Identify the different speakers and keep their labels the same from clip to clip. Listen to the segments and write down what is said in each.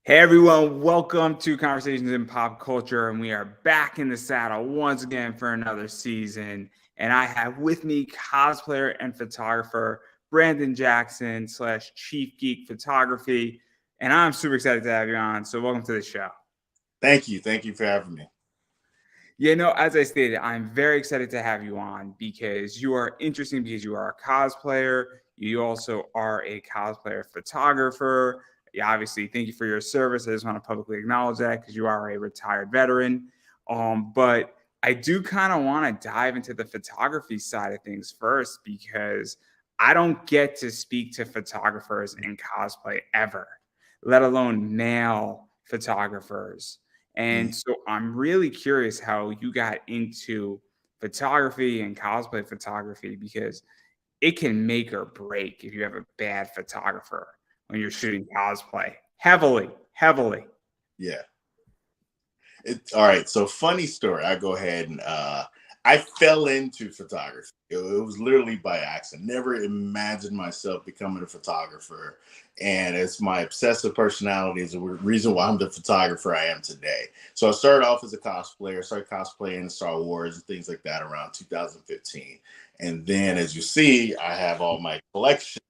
Speaker 1: Hey everyone, welcome to Conversations in Pop Culture, and we are back in the saddle once again for another season. And I have with me cosplayer and photographer Brandon Jackson slash Chief Geek Photography, and I'm super excited to have you on. So welcome to the show.
Speaker 2: Thank you. Thank you for having me.
Speaker 1: As I stated, I'm very excited to have you on because you are interesting because you are a cosplayer. You also are a cosplayer photographer. Yeah, obviously, thank you for your service. I just want to publicly acknowledge that because you are a retired veteran. But I do kind of want to dive into the photography side of things first because I don't get to speak to photographers in cosplay ever, let alone male photographers.
Speaker 2: Mhm.
Speaker 1: And so I'm really curious how you got into photography and cosplay photography because it can make or break if you have a bad photographer when you're shooting cosplay. Heavily, heavily.
Speaker 2: Yeah. All right. So funny story. I go ahead and I fell into photography. It was literally by accident. Never imagined myself becoming a photographer. And it's my obsessive personality is the reason why I'm the photographer I am today. So I started off as a cosplayer, started cosplaying Star Wars and things like that around 2015. And then as you see, I have all my collection.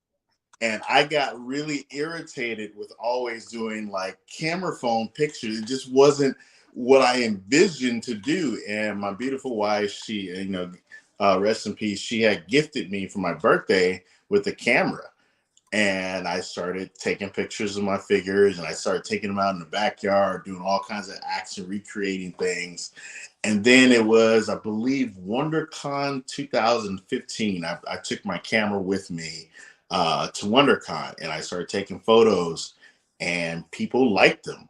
Speaker 2: And I got really irritated with always doing like camera phone pictures. It just wasn't what I envisioned to do. And my beautiful wife, rest in peace, she had gifted me for my birthday with a camera. And I started taking pictures of my figures and I started taking them out in the backyard, doing all kinds of action, recreating things. And then it was, I believe, WonderCon 2015. I took my camera with me to WonderCon and I started taking photos and people liked them.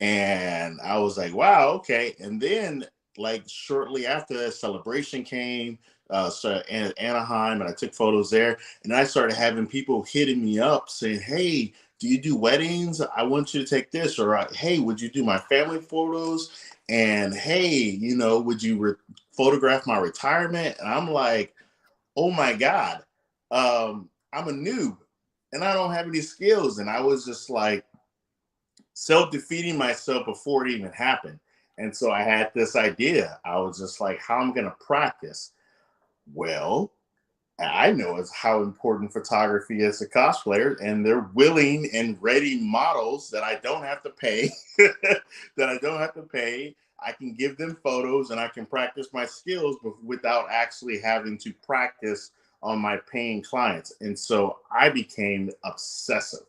Speaker 2: And I was like, wow, okay. And then, like, shortly after that, celebration came, so in Anaheim, and I took photos there. And I started having people hitting me up saying, hey, do you do weddings? I want you to take this. Or, hey, would you do my family photos? And hey, would you photograph my retirement? And I'm like, oh my God, I'm a noob and I don't have any skills. And I was just like, self-defeating myself before it even happened. And so I had this idea. I was just like, how am I going to practice? Well, I know is how important photography is to cosplayers, and they're willing and ready models that I don't have to pay. that I don't have to pay. I can give them photos and I can practice my skills without actually having to practice on my paying clients. And so I became obsessive.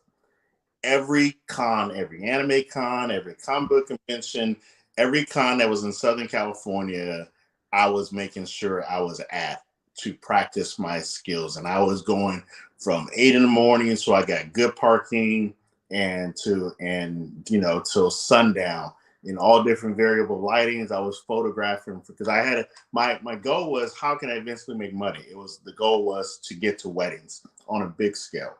Speaker 2: Every con, every anime con, every comic book convention, every con that was in Southern California, I was making sure I was at to practice my skills. And I was going from 8 in the morning, so I got good parking, till sundown in all different variable lightings. I was photographing because I had my goal was how can I eventually make money? The goal was to get to weddings on a big scale.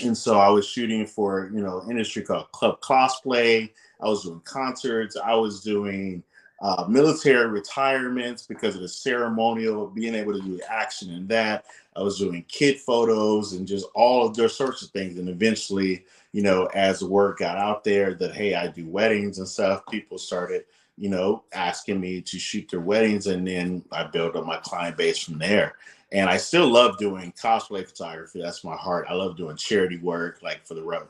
Speaker 2: And so I was shooting for industry called Club Cosplay. I was doing concerts. I was doing military retirements because of the ceremonial, being able to do action in that. I was doing kid photos and just all of those sorts of things. And eventually, as the word got out there that hey, I do weddings and stuff, people started asking me to shoot their weddings, and then I built up my client base from there. And I still love doing cosplay photography. That's my heart. I love doing charity work, like for the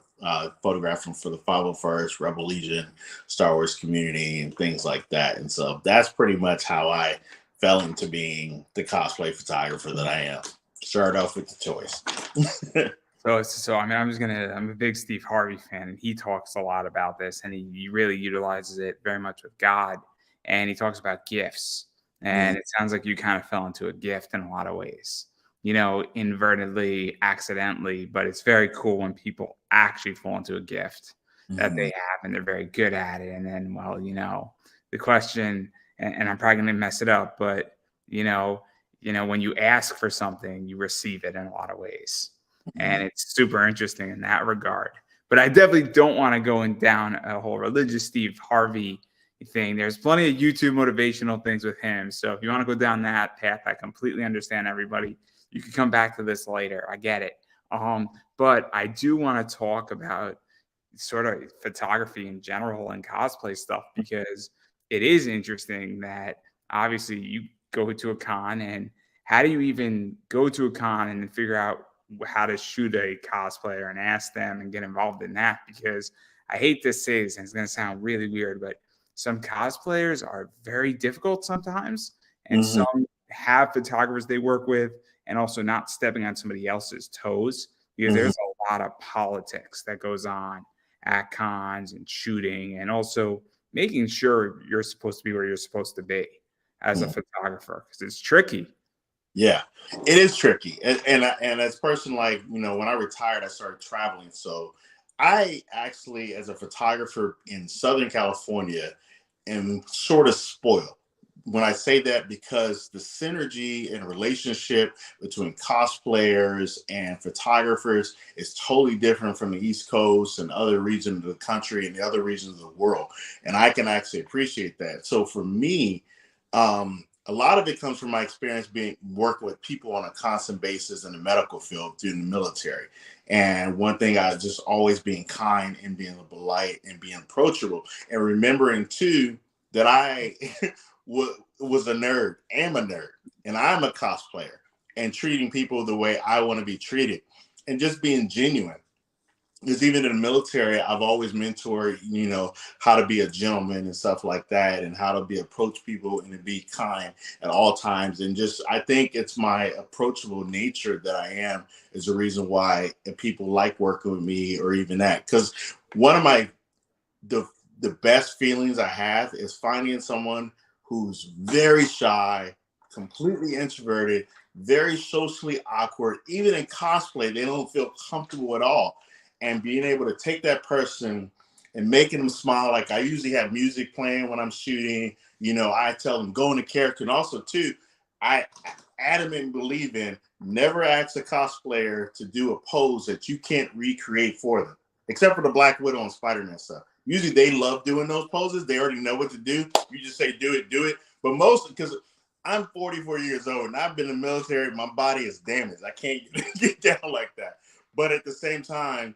Speaker 2: photographing for the 501st, Rebel Legion, Star Wars community, and things like that. And so that's pretty much how I fell into being the cosplay photographer that I am. Started off with the toys.
Speaker 1: I'm a big Steve Harvey fan, and he talks a lot about this, and he really utilizes it very much with God, and he talks about gifts, and it sounds like you kind of fell into a gift in a lot of ways, inadvertently, accidentally, but it's very cool when people actually fall into a gift that they
Speaker 2: Mm-hmm.
Speaker 1: have, and they're very good at it, and then, the question, and I'm probably going to mess it up, but when you ask for something, you receive it in a lot of ways,
Speaker 2: Mm-hmm.
Speaker 1: and it's super interesting in that regard. But I definitely don't want to go in down a whole religious Steve Harvey thing. There's plenty of YouTube motivational things with him. So if you want to go down that path, I completely understand everybody. You can come back to this later. I get it. But I do want to talk about sort of photography in general and cosplay stuff, because it is interesting that obviously you go to a con, and how do you even go to a con and figure out how to shoot a cosplayer and ask them and get involved in that? Because I hate to say this, and it's going to sound really weird, but some cosplayers are very difficult sometimes, and
Speaker 2: Hmm.
Speaker 1: some have photographers they work with, and also not stepping on somebody else's toes, because
Speaker 2: Hmm.
Speaker 1: there's a lot of politics that goes on at cons and shooting, and also making sure you're supposed to be where you're supposed to be as a photographer, because it's tricky.
Speaker 2: Yeah, it is tricky, and as a person, like, when I retired, I started traveling. So I actually, as a photographer in Southern California, am sort of spoiled. When I say that, because the synergy and relationship between cosplayers and photographers is totally different from the East Coast and other regions of the country and the other regions of the world, and I can actually appreciate that. So for me, a lot of it comes from my experience being working with people on a constant basis in the medical field through the military. And one thing, I just always being kind and being polite and being approachable, and remembering too that I was a nerd, am a nerd, and I'm a cosplayer, and treating people the way I want to be treated, and just being genuine. Because even in the military, I've always mentored, how to be a gentleman and stuff like that, and how to be approach people and to be kind at all times. And just, I think it's my approachable nature that I am is the reason why people like working with me, or even that. Because one of the the best feelings I have is finding someone who's very shy, completely introverted, very socially awkward. Even in cosplay, they don't feel comfortable at all. And being able to take that person and making them smile. Like, I usually have music playing when I'm shooting. I tell them go into character. And also too, I adamant believe in never ask a cosplayer to do a pose that you can't recreate for them, except for the Black Widow and Spider-Man stuff. Usually they love doing those poses. They already know what to do. You just say, do it, do it. But most, because I'm 44 years old and I've been in the military, my body is damaged. I can't get down like that. But at the same time,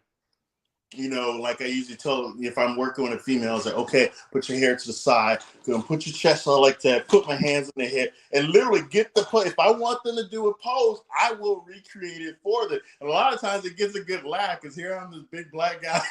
Speaker 2: like I usually tell, if I'm working with a female, it's like, okay, put your hair to the side, go put your chest out like that, put my hands in the head, and literally get the pose. If I want them to do a pose, I will recreate it for them. And a lot of times it gets a good laugh, because here I'm this big black guy,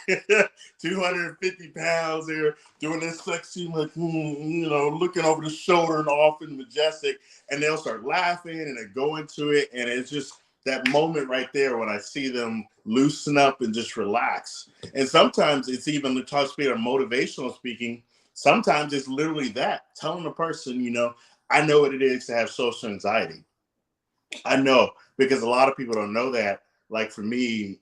Speaker 2: 250 pounds here, doing this sexy, like, looking over the shoulder and off and majestic, and they'll start laughing and they go into it, and it's just that moment right there when I see them loosen up and just relax. And sometimes it's even the talk speed or motivational speaking. Sometimes it's literally that, telling a person, I know what it is to have social anxiety. I know, because a lot of people don't know that. Like for me,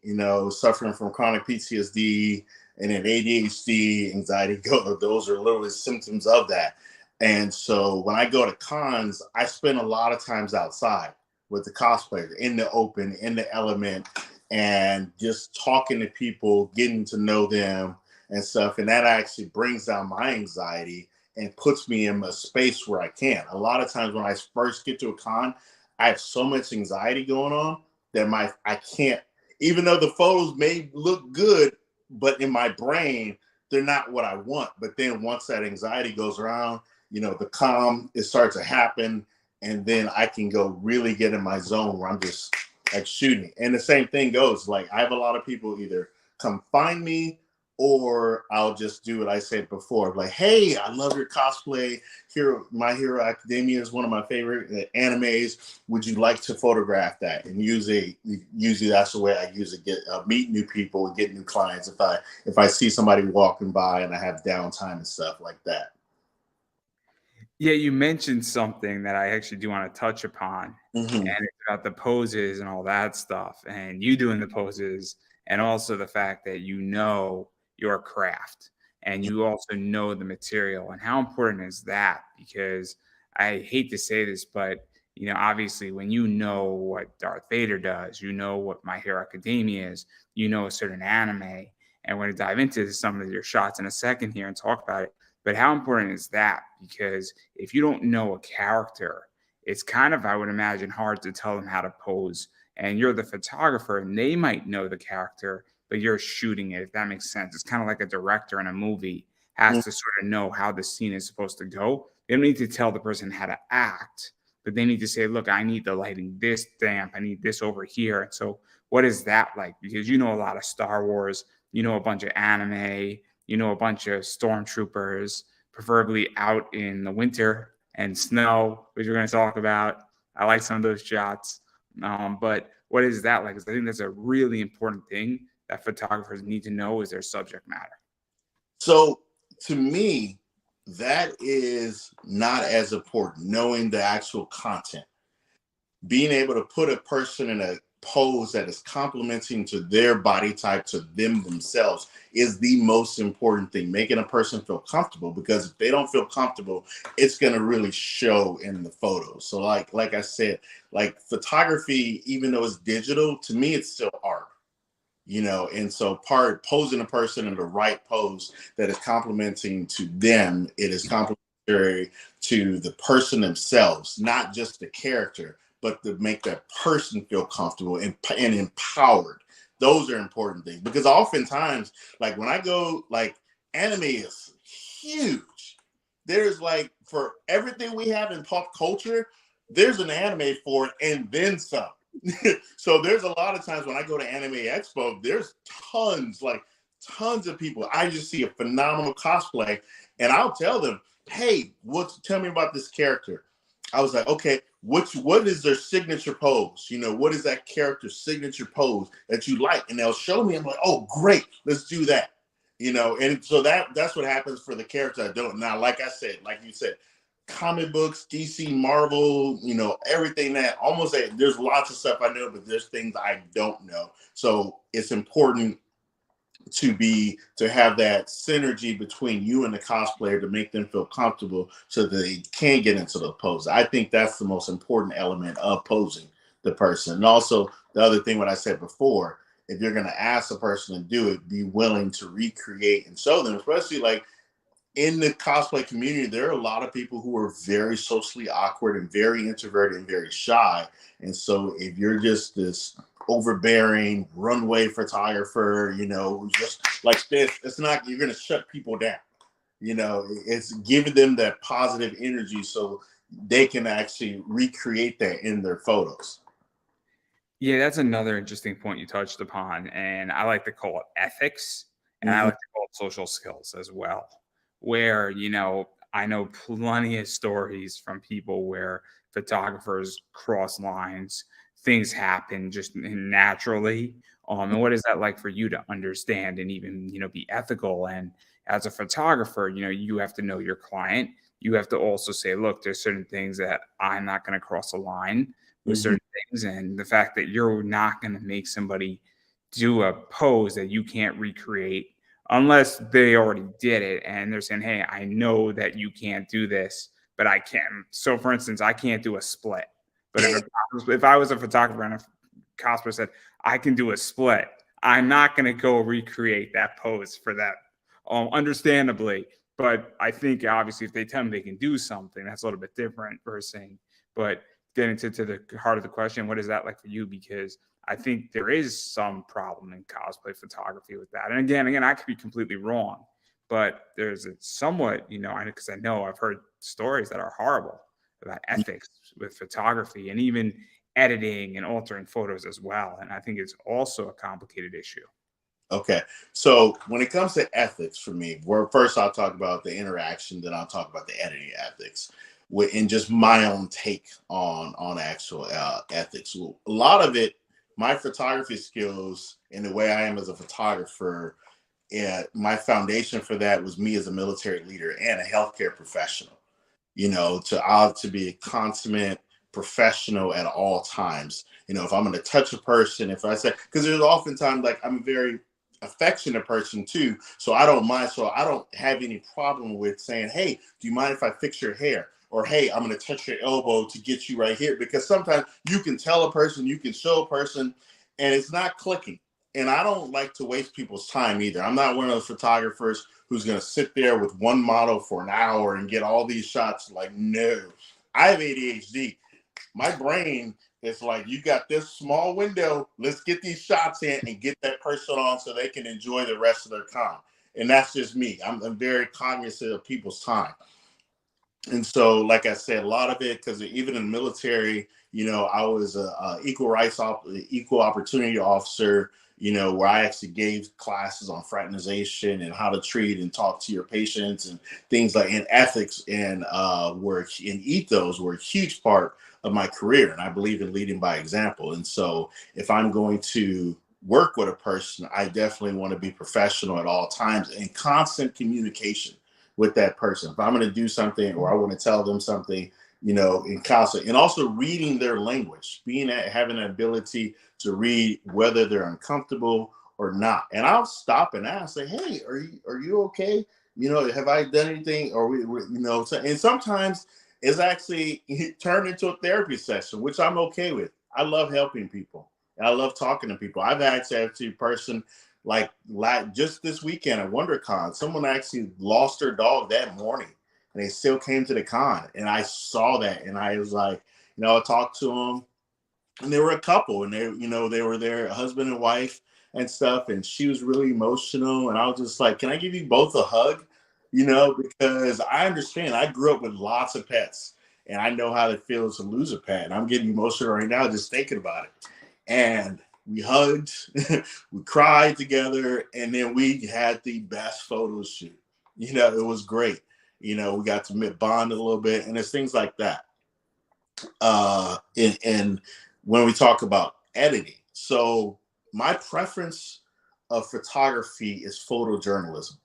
Speaker 2: suffering from chronic PTSD and then ADHD, anxiety, those are literally symptoms of that. And so when I go to cons, I spend a lot of times outside with the cosplayers in the open, in the element, and just talking to people, getting to know them and stuff. And that actually brings down my anxiety and puts me in a space where I can. A lot of times when I first get to a con, I have so much anxiety going on that I can't, even though the photos may look good, but in my brain, they're not what I want. But then once that anxiety goes around, the calm, it starts to happen. And then I can go really get in my zone where I'm just like shooting. And the same thing goes, like, I have a lot of people either come find me, or I'll just do what I said before, like, hey, I love your cosplay. My Hero Academia is one of my favorite animes. Would you like to photograph that? And usually that's the way I usually get meet new people and get new clients. If I see somebody walking by and I have downtime and stuff like that.
Speaker 1: Yeah, you mentioned something that I actually do want to touch upon,
Speaker 2: Hmm.
Speaker 1: and it's about the poses and all that stuff, and you doing the poses, and also the fact that you know your craft, and you also know the material. And how important is that? Because I hate to say this, but obviously, when you know what Darth Vader does, you know what My Hero Academia is, you know a certain anime, and we're going to dive into some of your shots in a second here and talk about it. But how important is that? Because if you don't know a character, it's kind of, I would imagine, hard to tell them how to pose. And you're the photographer, and they might know the character, but you're shooting it, if that makes sense. It's kind of like a director in a movie has to sort of know how the scene is supposed to go. They don't need to tell the person how to act, but they need to say, look, I need the lighting this damp, I need this over here. And so what is that like? Because you know a lot of Star Wars, you know a bunch of anime, you know a bunch of stormtroopers, preferably out in the winter and snow, which we're going to talk about. I like some of those shots. But what is that like? Because I think that's a really important thing that photographers need to know is their subject matter.
Speaker 2: So to me, that is not as important, knowing the actual content. Being able to put a person in a pose that is complementing to their body type, to them themselves, is the most important thing. Making a person feel comfortable, because if they don't feel comfortable, it's going to really show in the photos. So like I said, like photography, even though it's digital, to me it's still art. And so part posing a person in the right pose that is complementing to them, it is complementary to the person themselves, not just the character, but to make that person feel comfortable and empowered. Those are important things, because oftentimes, like when I go, like, anime is huge. There's, like, for everything we have in pop culture, there's an anime for it and then some. So there's a lot of times when I go to Anime Expo, there's tons of people. I just see a phenomenal cosplay, and I'll tell them, hey, tell me about this character. I was like, okay, what is their signature pose? What is that character's signature pose that you like? And they'll show me. I'm like, oh, great, let's do that. And so that's what happens for the character I don't. Now, like I said, like you said, comic books, DC, Marvel, everything that almost, there's lots of stuff I know, but there's things I don't know. So it's important to have that synergy between you and the cosplayer to make them feel comfortable so that they can get into the pose. I think that's the most important element of posing the person. And also the other thing, what I said before, if you're going to ask a person to do it, be willing to recreate and show them, especially like in the cosplay community, there are a lot of people who are very socially awkward and very introverted and very shy. And so if you're just this overbearing runway photographer, just like this, it's not, you're going to shut people down. It's giving them that positive energy so they can actually recreate that in their photos.
Speaker 1: Yeah, that's another interesting point you touched upon. And I like to call it ethics, and I
Speaker 2: Mm-hmm.
Speaker 1: like to call it social skills as well. Where, I know plenty of stories from people where photographers cross lines, things happen just naturally. And what is that like for you to understand and even, be ethical? And as a photographer, you have to know your client. You have to also say, look, there's certain things that I'm not going to cross a line with
Speaker 2: Mm-hmm.
Speaker 1: certain things. And the fact that you're not going to make somebody do a pose that you can't recreate unless they already did it and they're saying, hey, I know that you can't do this, but I can. So for instance, I can't do a split. But if I was a photographer and a cosplayer said, I can do a split, I'm not going to go recreate that pose for that, understandably. But I think obviously if they tell me they can do something, that's a little bit different versus saying, but getting to the heart of the question, what is that like for you? Because I think there is some problem in cosplay photography with that. And again, I could be completely wrong, but there's a somewhat, because I know I've heard stories that are horrible about ethics with photography and even editing and altering photos as well. And I think it's also a complicated issue.
Speaker 2: Okay. So when it comes to ethics for me, where first I'll talk about the interaction, then I'll talk about the editing ethics and just my own take on actual ethics. Well, a lot of it, my photography skills and the way I am as a photographer, my foundation for that was me as a military leader and a healthcare professional, to be a consummate professional at all times. If I'm going to touch a person, if I say, because there's oftentimes, like, I'm a very affectionate person too, so I don't mind. So I don't have any problem with saying, hey, do you mind if I fix your hair? Or, hey, I'm going to touch your elbow to get you right here. Because sometimes you can tell a person, you can show a person, and it's not clicking. And I don't like to waste people's time either. I'm not one of those photographers who's going to sit there with one model for an hour and get all these shots. Like, no, I have ADHD. My brain It's like you got this small window. Let's get these shots in and get that person on so they can enjoy the rest of their con. And that's just me. I'm very cognizant of people's time. And so, like I said, a lot of it, because even in the military, I was a equal opportunity officer, where I actually gave classes on fraternization and how to treat and talk to your patients and things like, and ethics and work and ethos were a huge part of my career. And I believe in leading by example. And so if I'm going to work with a person, I definitely want to be professional at all times and constant communication with that person. If I'm going to do something or I want to tell them something, in concert, and also reading their language, having an ability to read whether they're uncomfortable or not. And I'll stop and ask, say, hey, are you okay? Have I done anything? Or and sometimes it's actually turned into a therapy session, which I'm okay with. I love helping people. I love talking to people. I've actually had a person like just this weekend at WonderCon, someone actually lost their dog that morning and they still came to the con. And I saw that and I was like, I talked to them and they were a couple and they were their husband and wife and stuff. And she was really emotional. And I was just like, can I give you both a hug? Because I understand I grew up with lots of pets and I know how it feels to lose a pet. And I'm getting emotional right now just thinking about it. And we hugged, we cried together, and then we had the best photo shoot. It was great. We got to bond a little bit, and there's things like that. And when we talk about editing, so my preference of photography is photojournalism.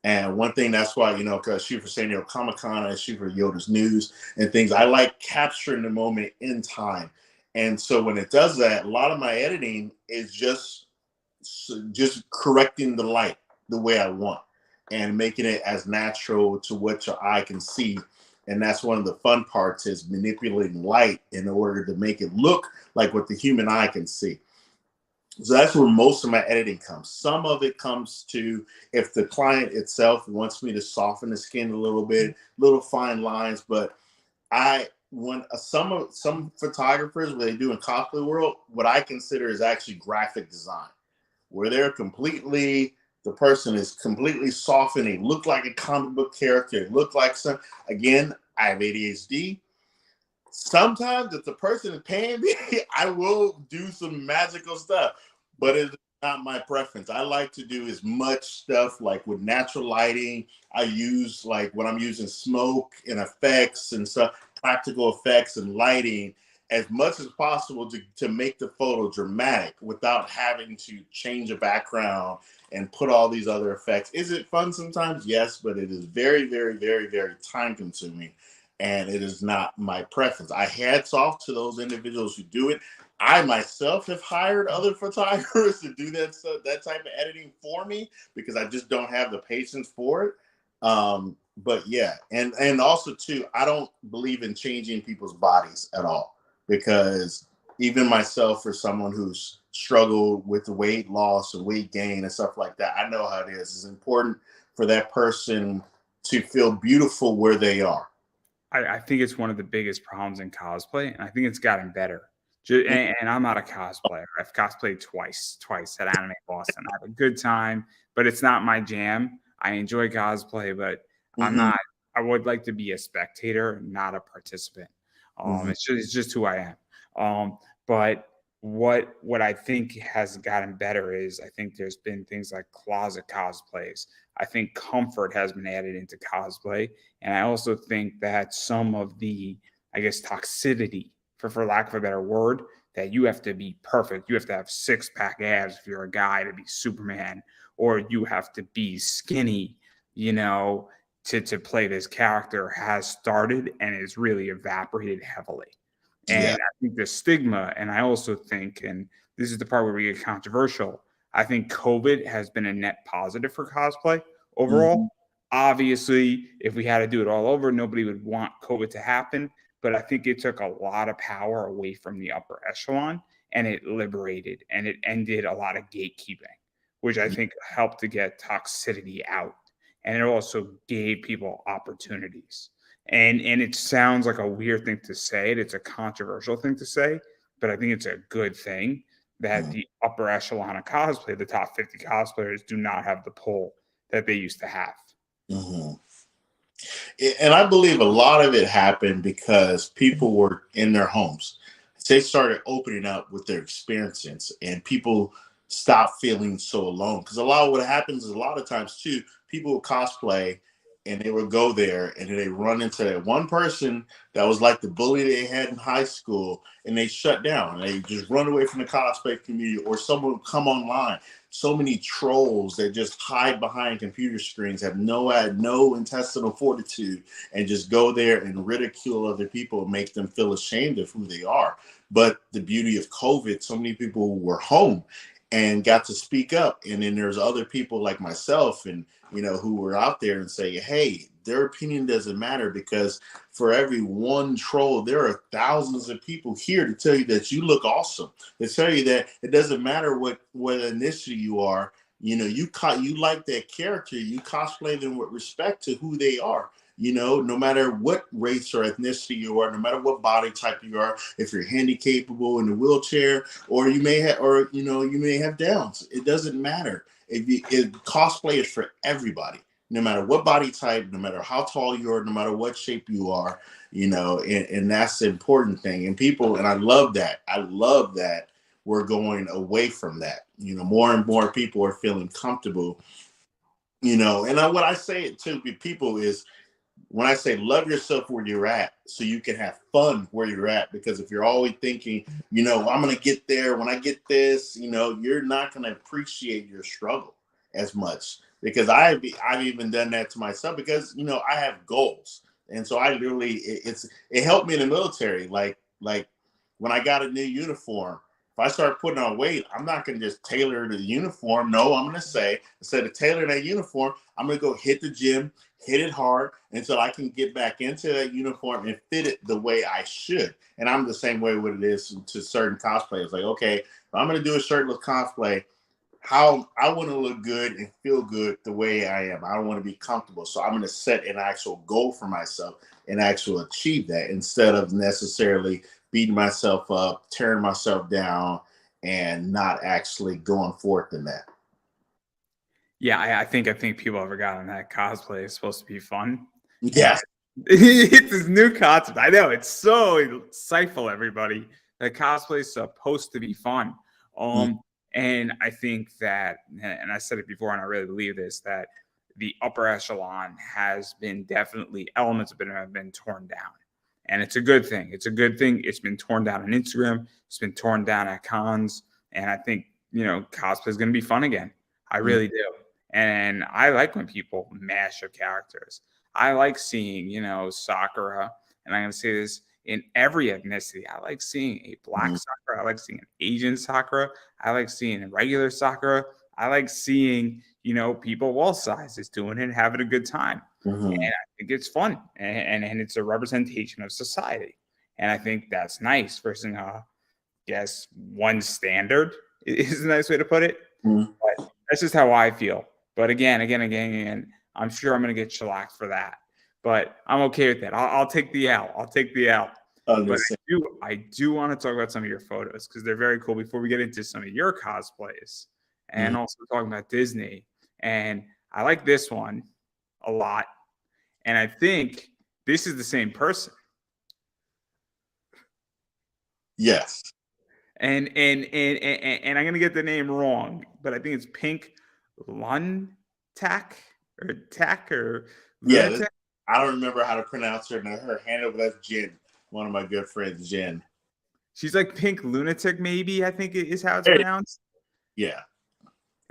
Speaker 2: And one thing that's why, because I shoot for San Diego Comic-Con, I shoot for Yoda's News and things, I like capturing the moment in time. And so when it does that, a lot of my editing is just correcting the light the way I want and making it as natural to what your eye can see. And that's one of the fun parts is manipulating light in order to make it look like what the human eye can see. So that's where most of my editing comes. Some of it comes to if the client itself wants me to soften the skin a little bit, little fine lines. But some photographers, what they do in cosplay world, what I consider is actually graphic design, where the person is completely softening, look like a comic book character, look like again, I have ADHD. Sometimes if the person is paying me, I will do some magical stuff, but it's not my preference. I like to do as much stuff like with natural lighting. I use like when I'm using smoke and effects and stuff, practical effects and lighting as much as possible to make the photo dramatic without having to change a background and put all these other effects. Is it fun sometimes? Yes, but it is very, very, very, very time consuming. And it is not my preference. I hats off to those individuals who do it. I myself have hired other photographers to do that type of editing for me because I just don't have the patience for it. But yeah, and also too, I don't believe in changing people's bodies at all because even myself, for someone who's struggled with weight loss and weight gain and stuff like that, I know how it is. It's important for that person to feel beautiful where they are.
Speaker 1: I think it's one of the biggest problems in cosplay, and I think it's gotten better. And I'm not a cosplayer. I've cosplayed twice at Anime Boston. I have a good time, but it's not my jam. I enjoy cosplay, but I'm not. I would like to be a spectator, not a participant. It's just who I am. But what I think has gotten better is I think there's been things like closet cosplays. I think comfort has been added into cosplay, and I also think that some of the, I guess, toxicity, for lack of a better word, that you have to be perfect. You have to have six-pack abs if you're a guy to be Superman, or you have to be skinny, to play this character has started and is really evaporated heavily. And I think the stigma, and I also think, and this is the part where we get controversial, I think COVID has been a net positive for cosplay overall. Obviously, if we had to do it all over, nobody would want COVID to happen. But I think it took a lot of power away from the upper echelon and it liberated and it ended a lot of gatekeeping, which I think helped to get toxicity out. And it also gave people opportunities. And it sounds like a weird thing to say. It's a controversial thing to say, but I think it's a good thing that
Speaker 2: Mhm.
Speaker 1: the upper echelon of cosplay, the top 50 cosplayers, do not have the pull that they used to have.
Speaker 2: Mhm. And I believe a lot of it happened because people were in their homes. They started opening up with their experiences, and people stopped feeling so alone. Because a lot of what happens is a lot of times too, people would cosplay and they would go there and then they run into that one person that was like the bully they had in high school, and they shut down. They just run away from the cosplay community, or someone would come online. So many trolls that just hide behind computer screens, have no intestinal fortitude, and just go there and ridicule other people and make them feel ashamed of who they are. But the beauty of COVID, so many people were home and got to speak up. And then there's other people like myself and who were out there and say, hey, their opinion doesn't matter, because for every one troll, there are thousands of people here to tell you that you look awesome. They tell you that it doesn't matter what ethnicity you are. You like that character, you cosplay them with respect to who they are. No matter what race or ethnicity you are, no matter what body type you are, if you're handicapable in a wheelchair, or you may have downs, it doesn't matter. Cosplay is for everybody, no matter what body type, no matter how tall you are, no matter what shape you are, and that's the important thing. And I love that. I love that we're going away from that. More and more people are feeling comfortable, what I say it to people is, when I say love yourself where you're at, so you can have fun where you're at. Because if you're always thinking, I'm going to get there when I get this, you're not going to appreciate your struggle as much. Because I've even done that to myself, because I have goals. And so I literally, it helped me in the military. Like when I got a new uniform, if I start putting on weight, I'm not going to just tailor the uniform. No, I'm going to say, instead of tailoring that uniform, I'm going to go hit the gym, hit it hard until I can get back into that uniform and fit it the way I should. And I'm the same way with it is to certain cosplayers. Like, okay, if I'm going to do a shirtless cosplay, how I want to look good and feel good the way I am. I don't want to be comfortable. So I'm going to set an actual goal for myself and actually achieve that, instead of necessarily beating myself up, tearing myself down, and not actually going forth in that.
Speaker 1: Yeah, I think people have forgotten that cosplay is supposed to be fun, and
Speaker 2: Yeah.
Speaker 1: it's this new concept. I know it's so insightful, everybody. That cosplay is supposed to be fun. Um, and I think that, and I said it before, and I really believe this, that the upper echelon has been definitely elements of it have been torn down, and it's a good thing. It's a good thing. It's been torn down on Instagram. It's been torn down at cons, and I think cosplay is going to be fun again. I really do. And I like when people mash their characters. I like seeing, Sakura, and I'm going to say this in every ethnicity. I like seeing a black Sakura. I like seeing an Asian Sakura. I like seeing a regular Sakura. I like seeing, people of all sizes doing it and having a good time.
Speaker 2: Mm-hmm.
Speaker 1: And I think it's fun, and it's a representation of society. And I think that's nice versus, guess, one standard is a nice way to put it.
Speaker 2: Mm-hmm.
Speaker 1: But that's just how I feel. But again, I'm sure I'm going to get shellacked for that. But I'm okay with that. I'll take the L. I'll take the L. But
Speaker 2: Understand.
Speaker 1: I do want to talk about some of your photos because they're very cool before we get into some of your cosplays and also talking about Disney. And I like this one a lot. And I think this is the same person.
Speaker 2: Yes.
Speaker 1: And I'm gonna get the name wrong, but I think it's Pink Luntak or Tack or
Speaker 2: Yeah.
Speaker 1: Lunatic.
Speaker 2: I don't remember how to pronounce her handle, but that's Jen, one of my good friends, Jen.
Speaker 1: She's like Pink Lunatic, maybe I think it is how it's
Speaker 2: Hey.
Speaker 1: pronounced.
Speaker 2: Yeah.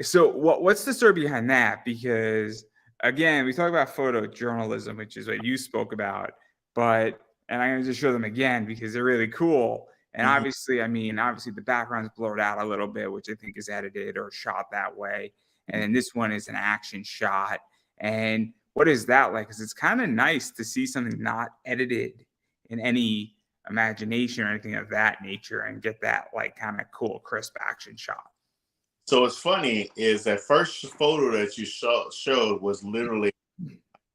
Speaker 1: So what's the story behind that? Because again, we talk about photojournalism, which is what you spoke about, but and I'm gonna just show them again because they're really cool. And
Speaker 2: Mm-hmm.
Speaker 1: obviously the background's blurred out a little bit, which I think is edited or shot that way. And then this one is an action shot. And what is that like? Because it's kind of nice to see something not edited in any imagination or anything of that nature and get that like kind of cool, crisp action shot.
Speaker 2: So what's funny is that first photo that you showed was literally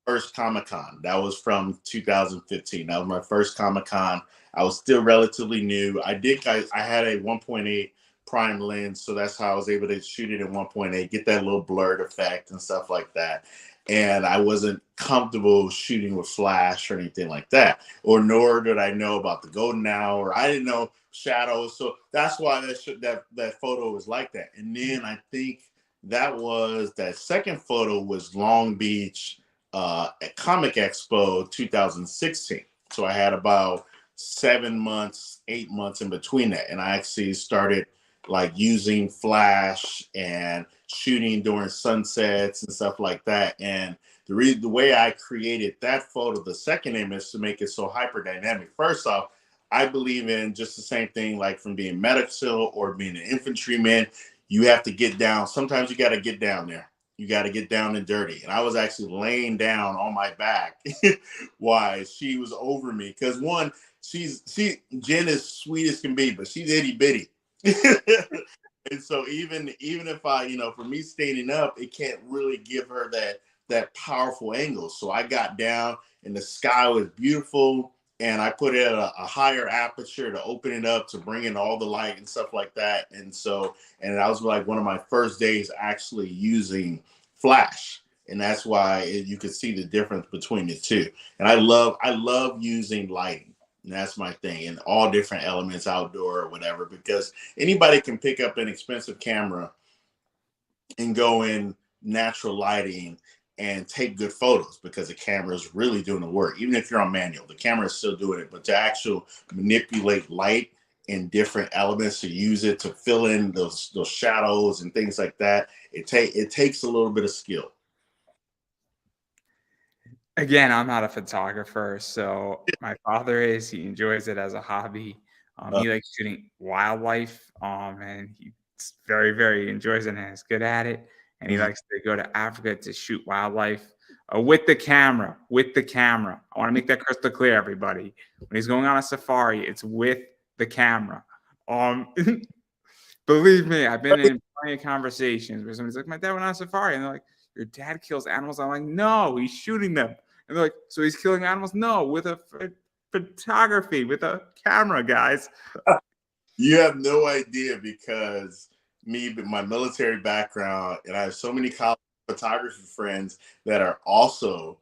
Speaker 2: first Comic Con. That was from 2015. That was my first Comic Con. I was still relatively new. I had a 1.8 prime lens, so that's how I was able to shoot it in 1.8, get that little blurred effect and stuff like that. And I wasn't comfortable shooting with flash or anything like that, or nor did I know about the golden hour. I didn't know shadows, so that's why that photo was like that. And then I think that second photo was Long Beach at Comic Expo 2016. So I had about 7 months, 8 months in between that, and I actually started like using flash and shooting during sunsets and stuff like that. And the way I created that photo, the second image, to make it so hyper dynamic. First off, I believe in just the same thing, like from being medical or being an infantryman, you have to get down. Sometimes you got to get down there. You got to get down and dirty. And I was actually laying down on my back while she was over me. Because one, Jen is sweet as can be, but she's itty bitty. And so even if I, for me standing up, it can't really give her that powerful angle. So I got down and the sky was beautiful, and I put it at a higher aperture to open it up to bring in all the light and stuff like that. And that was like one of my first days actually using flash. And that's why you could see the difference between the two. And I love using lighting. And that's my thing, in all different elements, outdoor or whatever, because anybody can pick up an expensive camera and go in natural lighting and take good photos, because the camera is really doing the work. Even if you're on manual, the camera is still doing it. But to actually manipulate light in different elements, to use it to fill in those shadows and things like that, it takes a little bit of skill.
Speaker 1: Again, I'm not a photographer, so my father is. He enjoys it as a hobby.
Speaker 2: Uh,
Speaker 1: He likes shooting wildlife, and he very, very enjoys it and is good at it. And he
Speaker 2: mhm.
Speaker 1: likes to go to Africa to shoot wildlife with the camera. With the camera, I want to make that crystal clear, everybody. When he's going on a safari, it's with the camera. Um, Believe me, I've been in plenty of conversations where somebody's like, "My dad went on a safari," and they're like, "Your dad kills animals?" I'm like, "No, he's shooting them." And they're like, "So he's killing animals?" No, with a photography, with a camera, guys.
Speaker 2: You have no idea, because my military background, and I have so many college photography friends that are also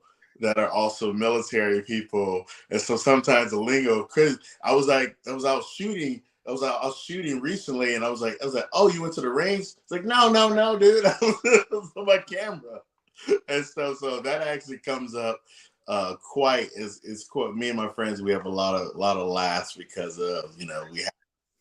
Speaker 2: military people, and so sometimes the lingo. Because I was shooting. I was shooting recently, and I was like, "Oh, you went to the range?" It's like, "No, no, no, dude, I was on my camera." And so that actually comes up quite is quite. Me and my friends, we have a lot of laughs, because of we have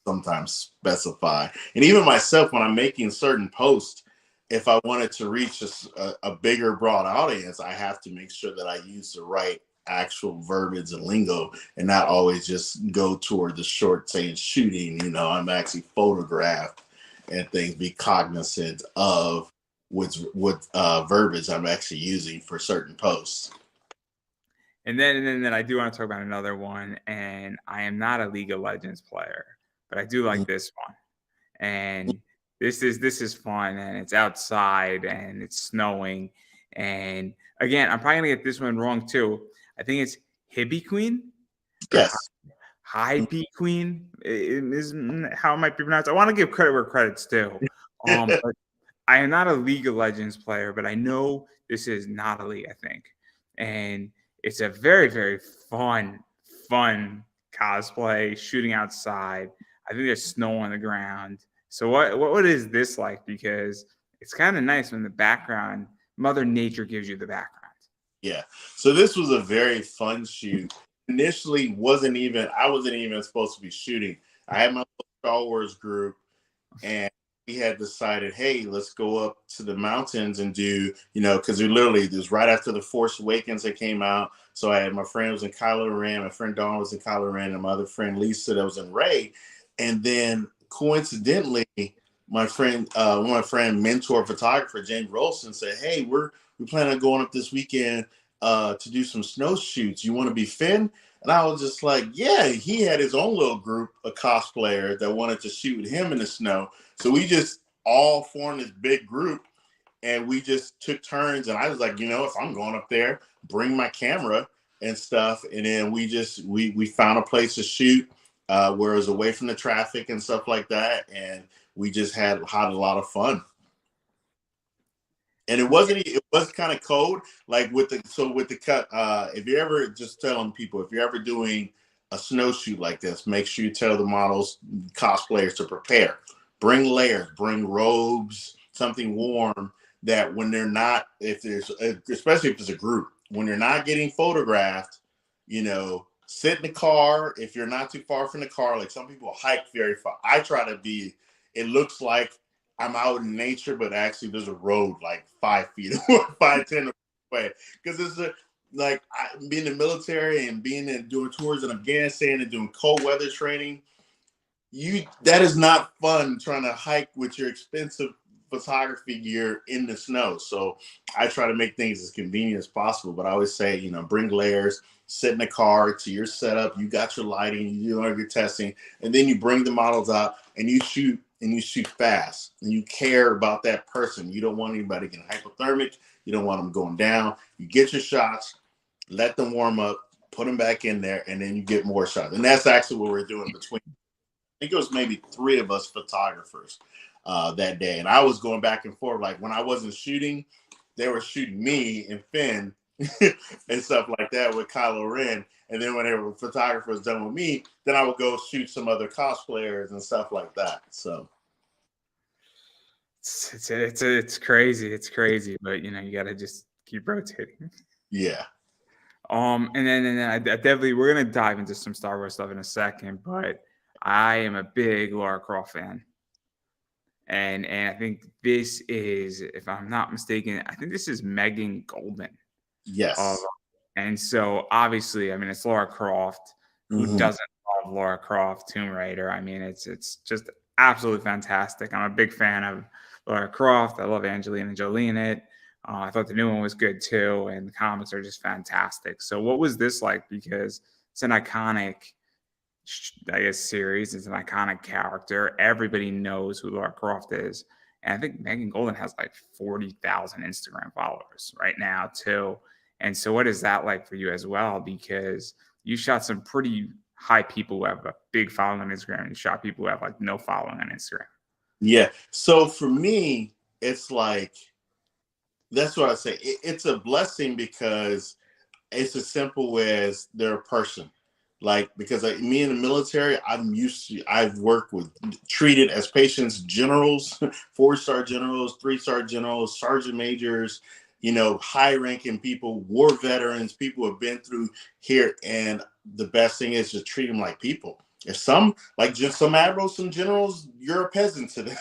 Speaker 2: sometimes specify. And even myself, when I'm making certain posts, if I wanted to reach a bigger, broad audience, I have to make sure that I use the right actual verbiage and lingo, and not always just go toward the short saying shooting. I'm actually photographed and things. Be cognizant of what verbiage I'm actually using for certain posts.
Speaker 1: And then I do want to talk about another one, and I am not a League of Legends player, but I do like this one. And this is fun, and it's outside and it's snowing. And again, I'm probably gonna get this one wrong too. I think it's Hibby Queen or
Speaker 2: Yes.
Speaker 1: High Bee Queen is how it might be pronounced. I want to give credit where credit's due. But I am not a League of Legends player, but I know this is not a league, I think. And it's a very, very fun cosplay, shooting outside. I think there's snow on the ground. So what is this like? Because it's kind of nice when the background, Mother Nature gives you the background.
Speaker 2: Yeah. So this was a very fun shoot. Initially, I wasn't even supposed to be shooting. I had my Star Wars group, and we had decided, hey, let's go up to the mountains and do, because we literally, this right after the Force Awakens that came out. So I had my friend was in Kylo Ren, my friend Dawn was in Kylo Ren, and my other friend Lisa that was in Rey. And then coincidentally, one of my friend, mentor photographer James Rolson said, "Hey, we plan on going up this weekend to do some snow shoots. You want to be Finn?" And I was just like, "Yeah." He had his own little group of cosplayers that wanted to shoot with him in the snow. So we just all formed this big group, and we just took turns. And I was like, if I'm going up there, bring my camera, and stuff. And then we found a place to shoot where it was away from the traffic and stuff like that. And we just had a lot of fun. And it was kind of cold, like with the cut. If you're ever just telling people, if you're ever doing a snowshoe like this, make sure you tell the models, cosplayers to prepare, bring layers, bring robes, something warm that when they're not, if there's, especially if it's a group, when you're not getting photographed, sit in the car. If you're not too far from the car, like some people hike very far. I try to be, it looks like I'm out in nature, but actually there's a road like 5 feet or 5, 10 away. Because being in the military and doing tours in Afghanistan and doing cold weather training, that is not fun trying to hike with your expensive photography gear in the snow. So I try to make things as convenient as possible. But I always say, bring layers, sit in the car to your setup. You got your lighting, you do your testing, and then you bring the models out and you shoot fast, and you care about that person. You don't want anybody getting hypothermic. You don't want them going down. You get your shots, let them warm up, put them back in there, and then you get more shots. And that's actually what we're doing between. I think it was maybe 3 of us photographers that day. And I was going back and forth. Like when I wasn't shooting, they were shooting me and Finn and stuff like that with Kylo Ren. And then whenever the photographer was done with me, then I would go shoot some other cosplayers and stuff like that. So
Speaker 1: it's crazy. It's crazy, but you got to just keep rotating.
Speaker 2: Yeah.
Speaker 1: And then I definitely, we're gonna dive into some Star Wars stuff in a second, but I am a big Lara Croft fan, and I think this is, if I'm not mistaken, I think this is Megan Golden.
Speaker 2: Yes.
Speaker 1: And so obviously, I mean, it's Lara Croft. Who doesn't love Lara Croft, Tomb Raider? I mean, it's just absolutely fantastic. I'm a big fan of Lara Croft. I love Angelina Jolie in it. I thought the new one was good too, and the comics are just fantastic. So, what was this like? Because it's an iconic, I guess, series. It's an iconic character. Everybody knows who Lara Croft is, and I think Megan Golden has like 40,000 Instagram followers right now too. And so, what is that like for you as well? Because you shot some pretty high people who have a big following on Instagram. You shot people who have like no following on Instagram.
Speaker 2: Yeah. So for me, it's like, that's what I say. It's a blessing because it's as simple as they're a person. Like, because me in the military, I've worked with, treated as patients, generals, 4-star generals, 3-star generals, sergeant majors, high ranking people, war veterans, people who have been through here. And the best thing is to treat them like people. If some, like just some admirals, some generals, you're a peasant to them.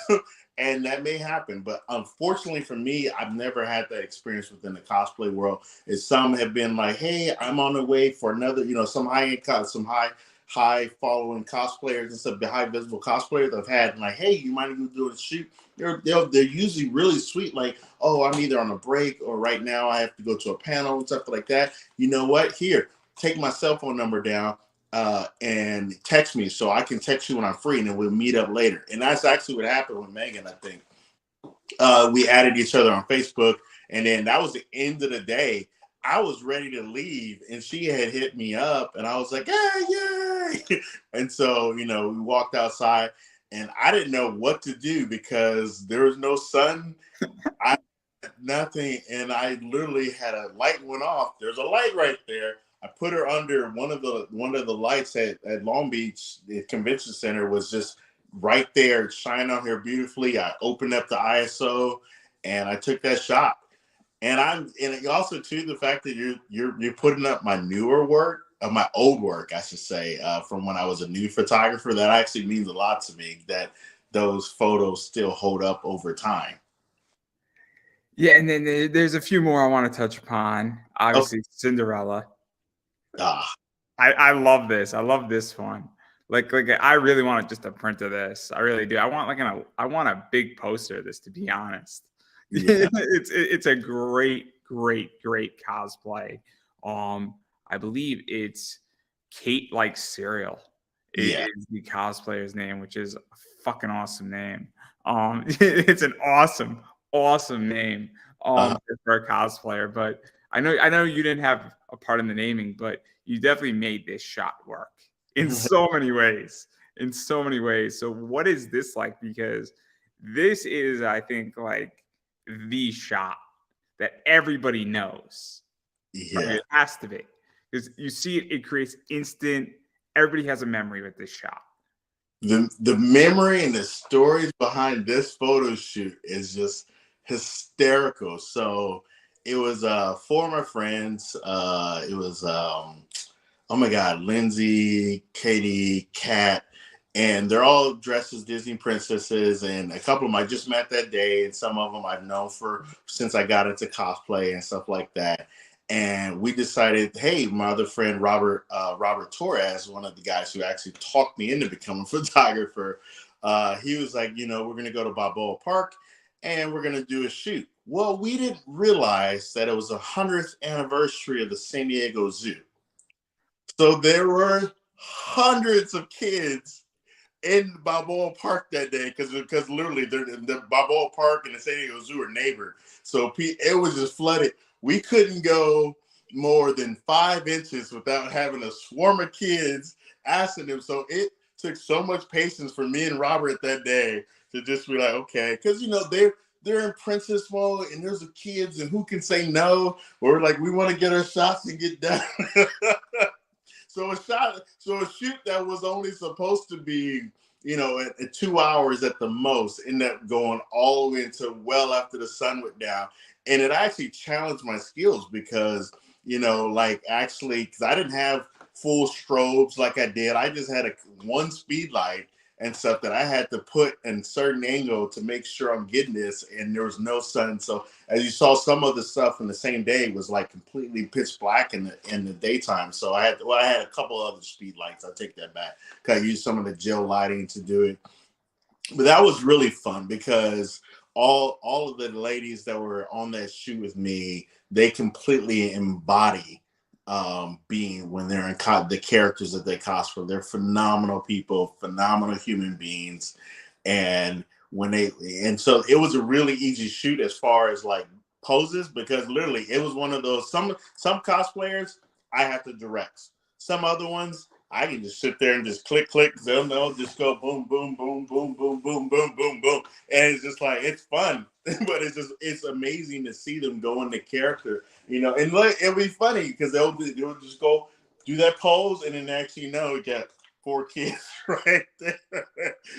Speaker 2: And that may happen, but unfortunately for me, I've never had that experience within the cosplay world. Is some have been like, "Hey, I'm on the way for another," some high following cosplayers and stuff, the high visible cosplayers I've had, like, "Hey, you might even do a shoot." They're usually really sweet, like, "Oh, I'm either on a break or right now I have to go to a panel and stuff like that. You know what? Here, take my cell phone number down." And text me so I can text you when I'm free, and then we'll meet up later. And that's actually what happened with Megan. I think we added each other on Facebook, and then that was the end of the day. I was ready to leave, and she had hit me up, and I was like, yay! And so, we walked outside, and I didn't know what to do because there was no sun. I nothing, and I literally had a light went off. There's a light right there. I put her under one of the lights at Long Beach. The convention center was just right there, shine on her beautifully. I opened up the ISO and I took that shot. And also too the fact that you're putting up my newer work, my old work, I should say, from when I was a new photographer. That actually means a lot to me. That those photos still hold up over time.
Speaker 1: Yeah, and then there's a few more I want to touch upon.
Speaker 2: Oh,
Speaker 1: Obviously, Cinderella.
Speaker 2: ah,
Speaker 1: I love this. I love this one. Like I really want just a print of this. I really do. I want a big poster of this, to be honest.
Speaker 2: yeah,
Speaker 1: It's a great cosplay. I believe it's Kate like cereal
Speaker 2: yeah.
Speaker 1: is the cosplayer's name, which is a fucking awesome name. It's an awesome name
Speaker 2: Uh,
Speaker 1: for a cosplayer. But I know you didn't have a part in the naming, but you definitely made this shot work in so many ways. In so many ways. So what is this like? Because this is, I think, like the shot that everybody knows. Right?
Speaker 2: Yeah.
Speaker 1: It has to be. Because you see it, it creates instant, everybody has a memory with this shot.
Speaker 2: The memory and the stories behind this photo shoot is just hysterical. So it was four of my friends. It was oh my God, Lindsay, Katie, Kat, and they're all dressed as Disney princesses. And a couple of them I just met that day, and some of them I've known for since I got into cosplay and stuff like that. And we decided, hey, my other friend Robert Torres, one of the guys who actually talked me into becoming a photographer, he was like, you know, we're gonna go to Balboa Park and we're gonna do a shoot. Well, we didn't realize that it was the 100th anniversary of the San Diego Zoo. So there were hundreds of kids in Balboa Park that day because literally the Balboa Park and the San Diego Zoo are neighbor. So it was just flooded. We couldn't go more than 5 inches without having a swarm of kids asking them. So it took so much patience for me and Robert that day to just be like, okay, because you know they're in princess mode and there's the kids and who can say no? Or like we want to get our shots and get done. So a shoot that was only supposed to be, you know, at 2 hours at the most, ended up going all the way until well after the sun went down. And it actually challenged my skills because, you know, like actually, because I didn't have full strobes like I did. I just had one speed light and stuff that I had to put in a certain angle to make sure I'm getting this. And there was no sun. So as you saw, some of the stuff in the same day was like completely pitch black in the daytime. So I had a couple other speed lights. I'll take that back. Cause I used some of the gel lighting to do it. But that was really fun because all of the ladies that were on that shoot with me, they completely embody being when they're in the characters that they cosplay. They're phenomenal people, phenomenal human beings, and so it was a really easy shoot as far as like poses because literally it was one of those some cosplayers I have to direct. Some other ones I can just sit there and just click, they'll know, just go boom, boom, boom, boom, boom, boom, boom, boom, boom. And it's just like, it's fun, but it's amazing to see them go into character, you know, and like, it'll be funny because they'll just go do that pose and then actually know we got 4 kids right there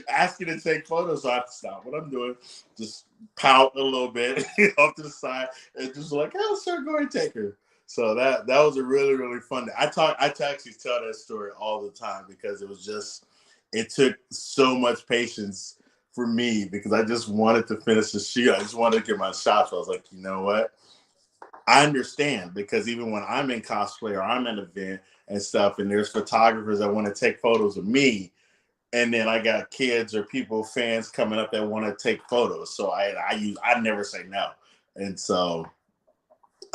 Speaker 2: asking to take photos. So I have to stop what I'm doing, just pout a little bit off to the side and just like, oh, sir, go ahead and take her. So that was a really, really fun day. I actually tell that story all the time because it took so much patience for me because I just wanted to finish the shoot. I just wanted to get my shots. So I was like, you know what? I understand because even when I'm in cosplay or I'm at an event and stuff, and there's photographers that want to take photos of me, and then I got kids or fans coming up that want to take photos. So I never say no, and so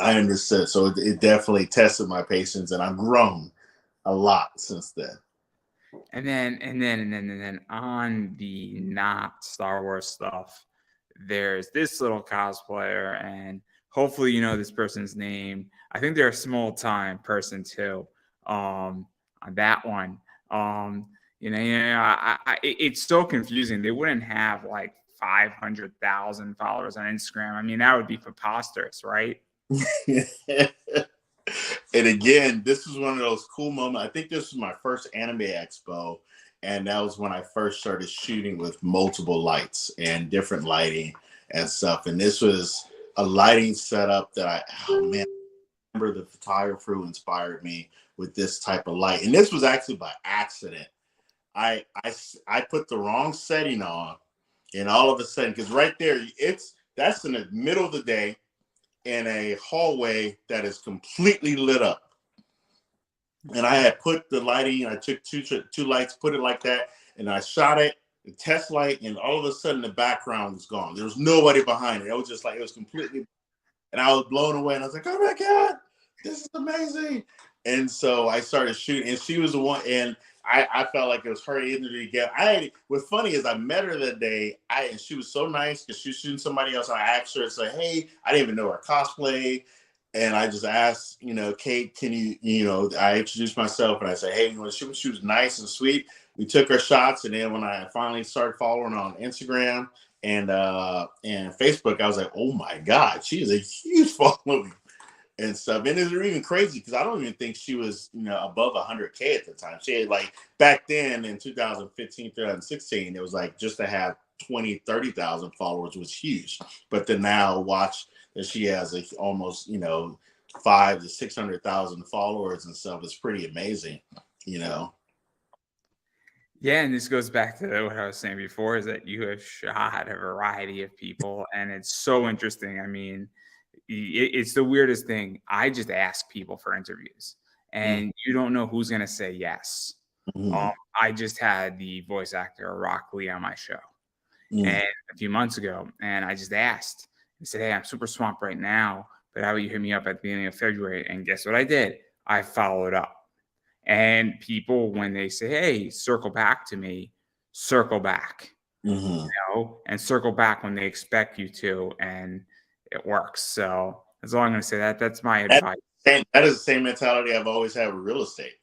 Speaker 2: I understood. So it definitely tested my patience, and I've grown a lot since then.
Speaker 1: And then on the not Star Wars stuff, there's this little cosplayer, and hopefully you know this person's name. I think they're a small time person too. On that one, it's so confusing. They wouldn't have like 500,000 followers on Instagram. I mean, that would be preposterous, right?
Speaker 2: And again, this is one of those cool moments. I think this was my first anime expo, and that was when I first started shooting with multiple lights and different lighting and stuff. And this was a lighting setup that oh man, I remember the photographer who inspired me with this type of light. And this was actually by accident. I put the wrong setting on, and all of a sudden, because right there, that's in the middle of the day in a hallway that is completely lit up. And I had put the lighting, I took two lights, put it like that, and I shot it, the test light, and all of a sudden the background was gone. There was nobody behind it. It was just like, it was completely, and I was blown away. And I was like, oh my God, this is amazing. And so I started shooting, and she was the one, and I felt like it was her energy again. What's funny is I met her that day, and she was so nice because she was shooting somebody else. I asked her, and said, hey, I didn't even know her cosplay. And I just asked, Kate, can I introduced myself and I said, hey, she was nice and sweet. We took our shots. And then when I finally started following on Instagram and Facebook, I was like, oh my God, she is a huge following and stuff. And it's even crazy because I don't even think she was, above 100K at the time. She had like back then in 2015, 2016, it was like just to have 20, 30,000 followers was huge. But then now watch that she has like almost, 500,000 to 600,000 followers and stuff. It's pretty amazing, you know.
Speaker 1: Yeah, and this goes back to what I was saying before, is that you have shot a variety of people, and it's so interesting. I mean, it's the weirdest thing. I just ask people for interviews, and you don't know who's going to say yes.
Speaker 2: Mm-hmm.
Speaker 1: I just had the voice actor Rock Lee on my show,
Speaker 2: Mm-hmm.
Speaker 1: and a few months ago, and I just asked. I said, "Hey, I'm super swamped right now, but how about you hit me up at the beginning of February?" And guess what I did? I followed up. And people, when they say, "Hey, circle back to me," circle back,
Speaker 2: Mm-hmm.
Speaker 1: and circle back when they expect you to, and it works. So that's all I'm going to say. That's my advice.
Speaker 2: That is the same mentality I've always had with real estate.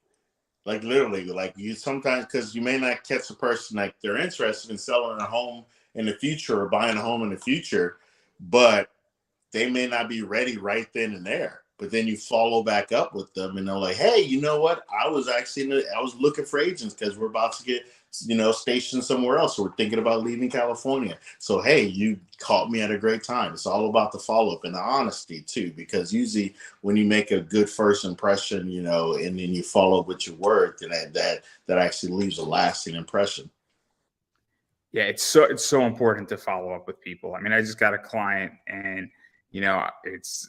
Speaker 2: Like literally, like you sometimes because you may not catch a person like they're interested in selling a home in the future or buying a home in the future, but they may not be ready right then and there. But then you follow back up with them and they're like, hey, you know what? I was looking for agents because we're about to get, stationed somewhere else. So we're thinking about leaving California. So, hey, you caught me at a great time. It's all about the follow up and the honesty too, because usually when you make a good first impression, and then you follow up with your word, then that actually leaves a lasting impression.
Speaker 1: Yeah, it's so important to follow up with people. I mean, I just got a client, and I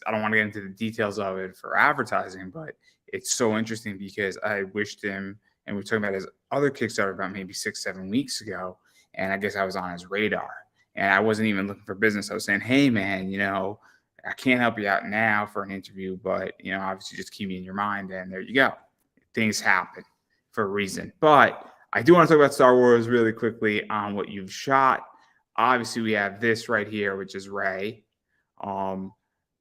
Speaker 1: don't want to get into the details of it for advertising, but it's so interesting because I wished him, and we were talking about his other Kickstarter about maybe 6-7 weeks ago, and I guess I was on his radar, and I wasn't even looking for business. I was saying, hey man, I can't help you out now for an interview, but obviously just keep me in your mind, and there you go. Things happen for a reason, but I do want to talk about Star Wars really quickly on what you've shot. Obviously, we have this right here, which is Rey. Um,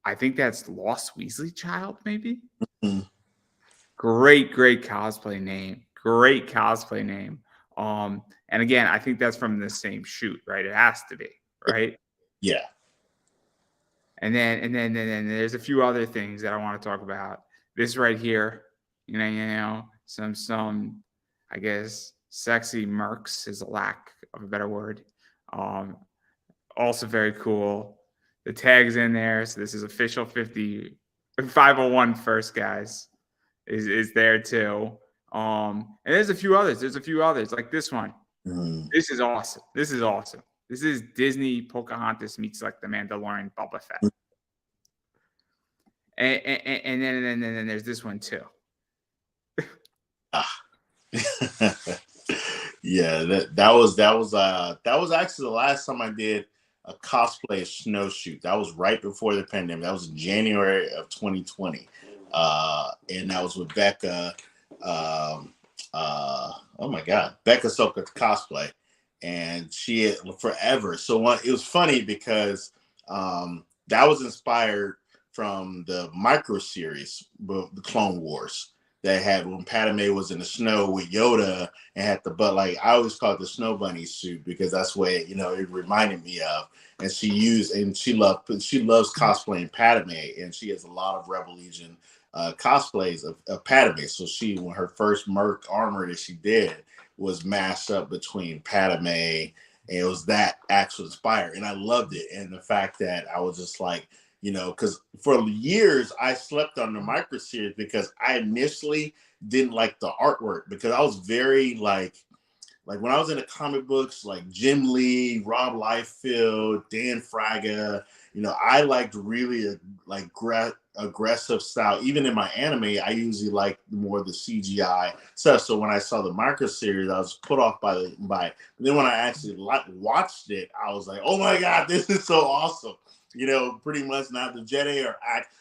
Speaker 1: I think that's Lost Weasley Child, maybe.
Speaker 2: Mm.
Speaker 1: Great, great cosplay name. Great cosplay name. And again, I think that's from the same shoot, right? It has to be, right?
Speaker 2: Yeah.
Speaker 1: And then there's a few other things that I want to talk about. This right here, some I guess sexy mercs is a lack of a better word. Um, Also very cool. The tag's in there, so this is official 501 first, guys. Is there too. And there's a few others. There's a few others like this one.
Speaker 2: Mm.
Speaker 1: This is awesome. This is awesome. This is Disney Pocahontas meets like the Mandalorian Boba Fett. And then there's this one too.
Speaker 2: Yeah, that was actually the last time I did a cosplay snow shoot. That was right before the pandemic. That was in January of 2020. And that was with Becca. Oh my God, Becca Soka Cosplay, and she had forever. So it was funny because that was inspired from the micro series, the Clone Wars that had when Padme was in the snow with Yoda and had the but like I always call it the snow bunny suit because that's what it reminded me of. And she loves cosplaying Padme, and she has a lot of Rebel Legion cosplays of Padme. So when her first Merc armor that she did was mashed up between Padme, and it was that actual inspired, and I loved it. And the fact that I was just like, because for years I slept on the micro series because I initially didn't like the artwork because I was very like when I was in the comic books, like Jim Lee, Rob Liefeld, Dan Fraga, I liked really aggressive style. Even in my anime, I usually like more the CGI stuff. So when I saw the micro series, I was put off by it. But then when I actually watched it, I was like, oh my God, this is so awesome. Pretty much not the Jedi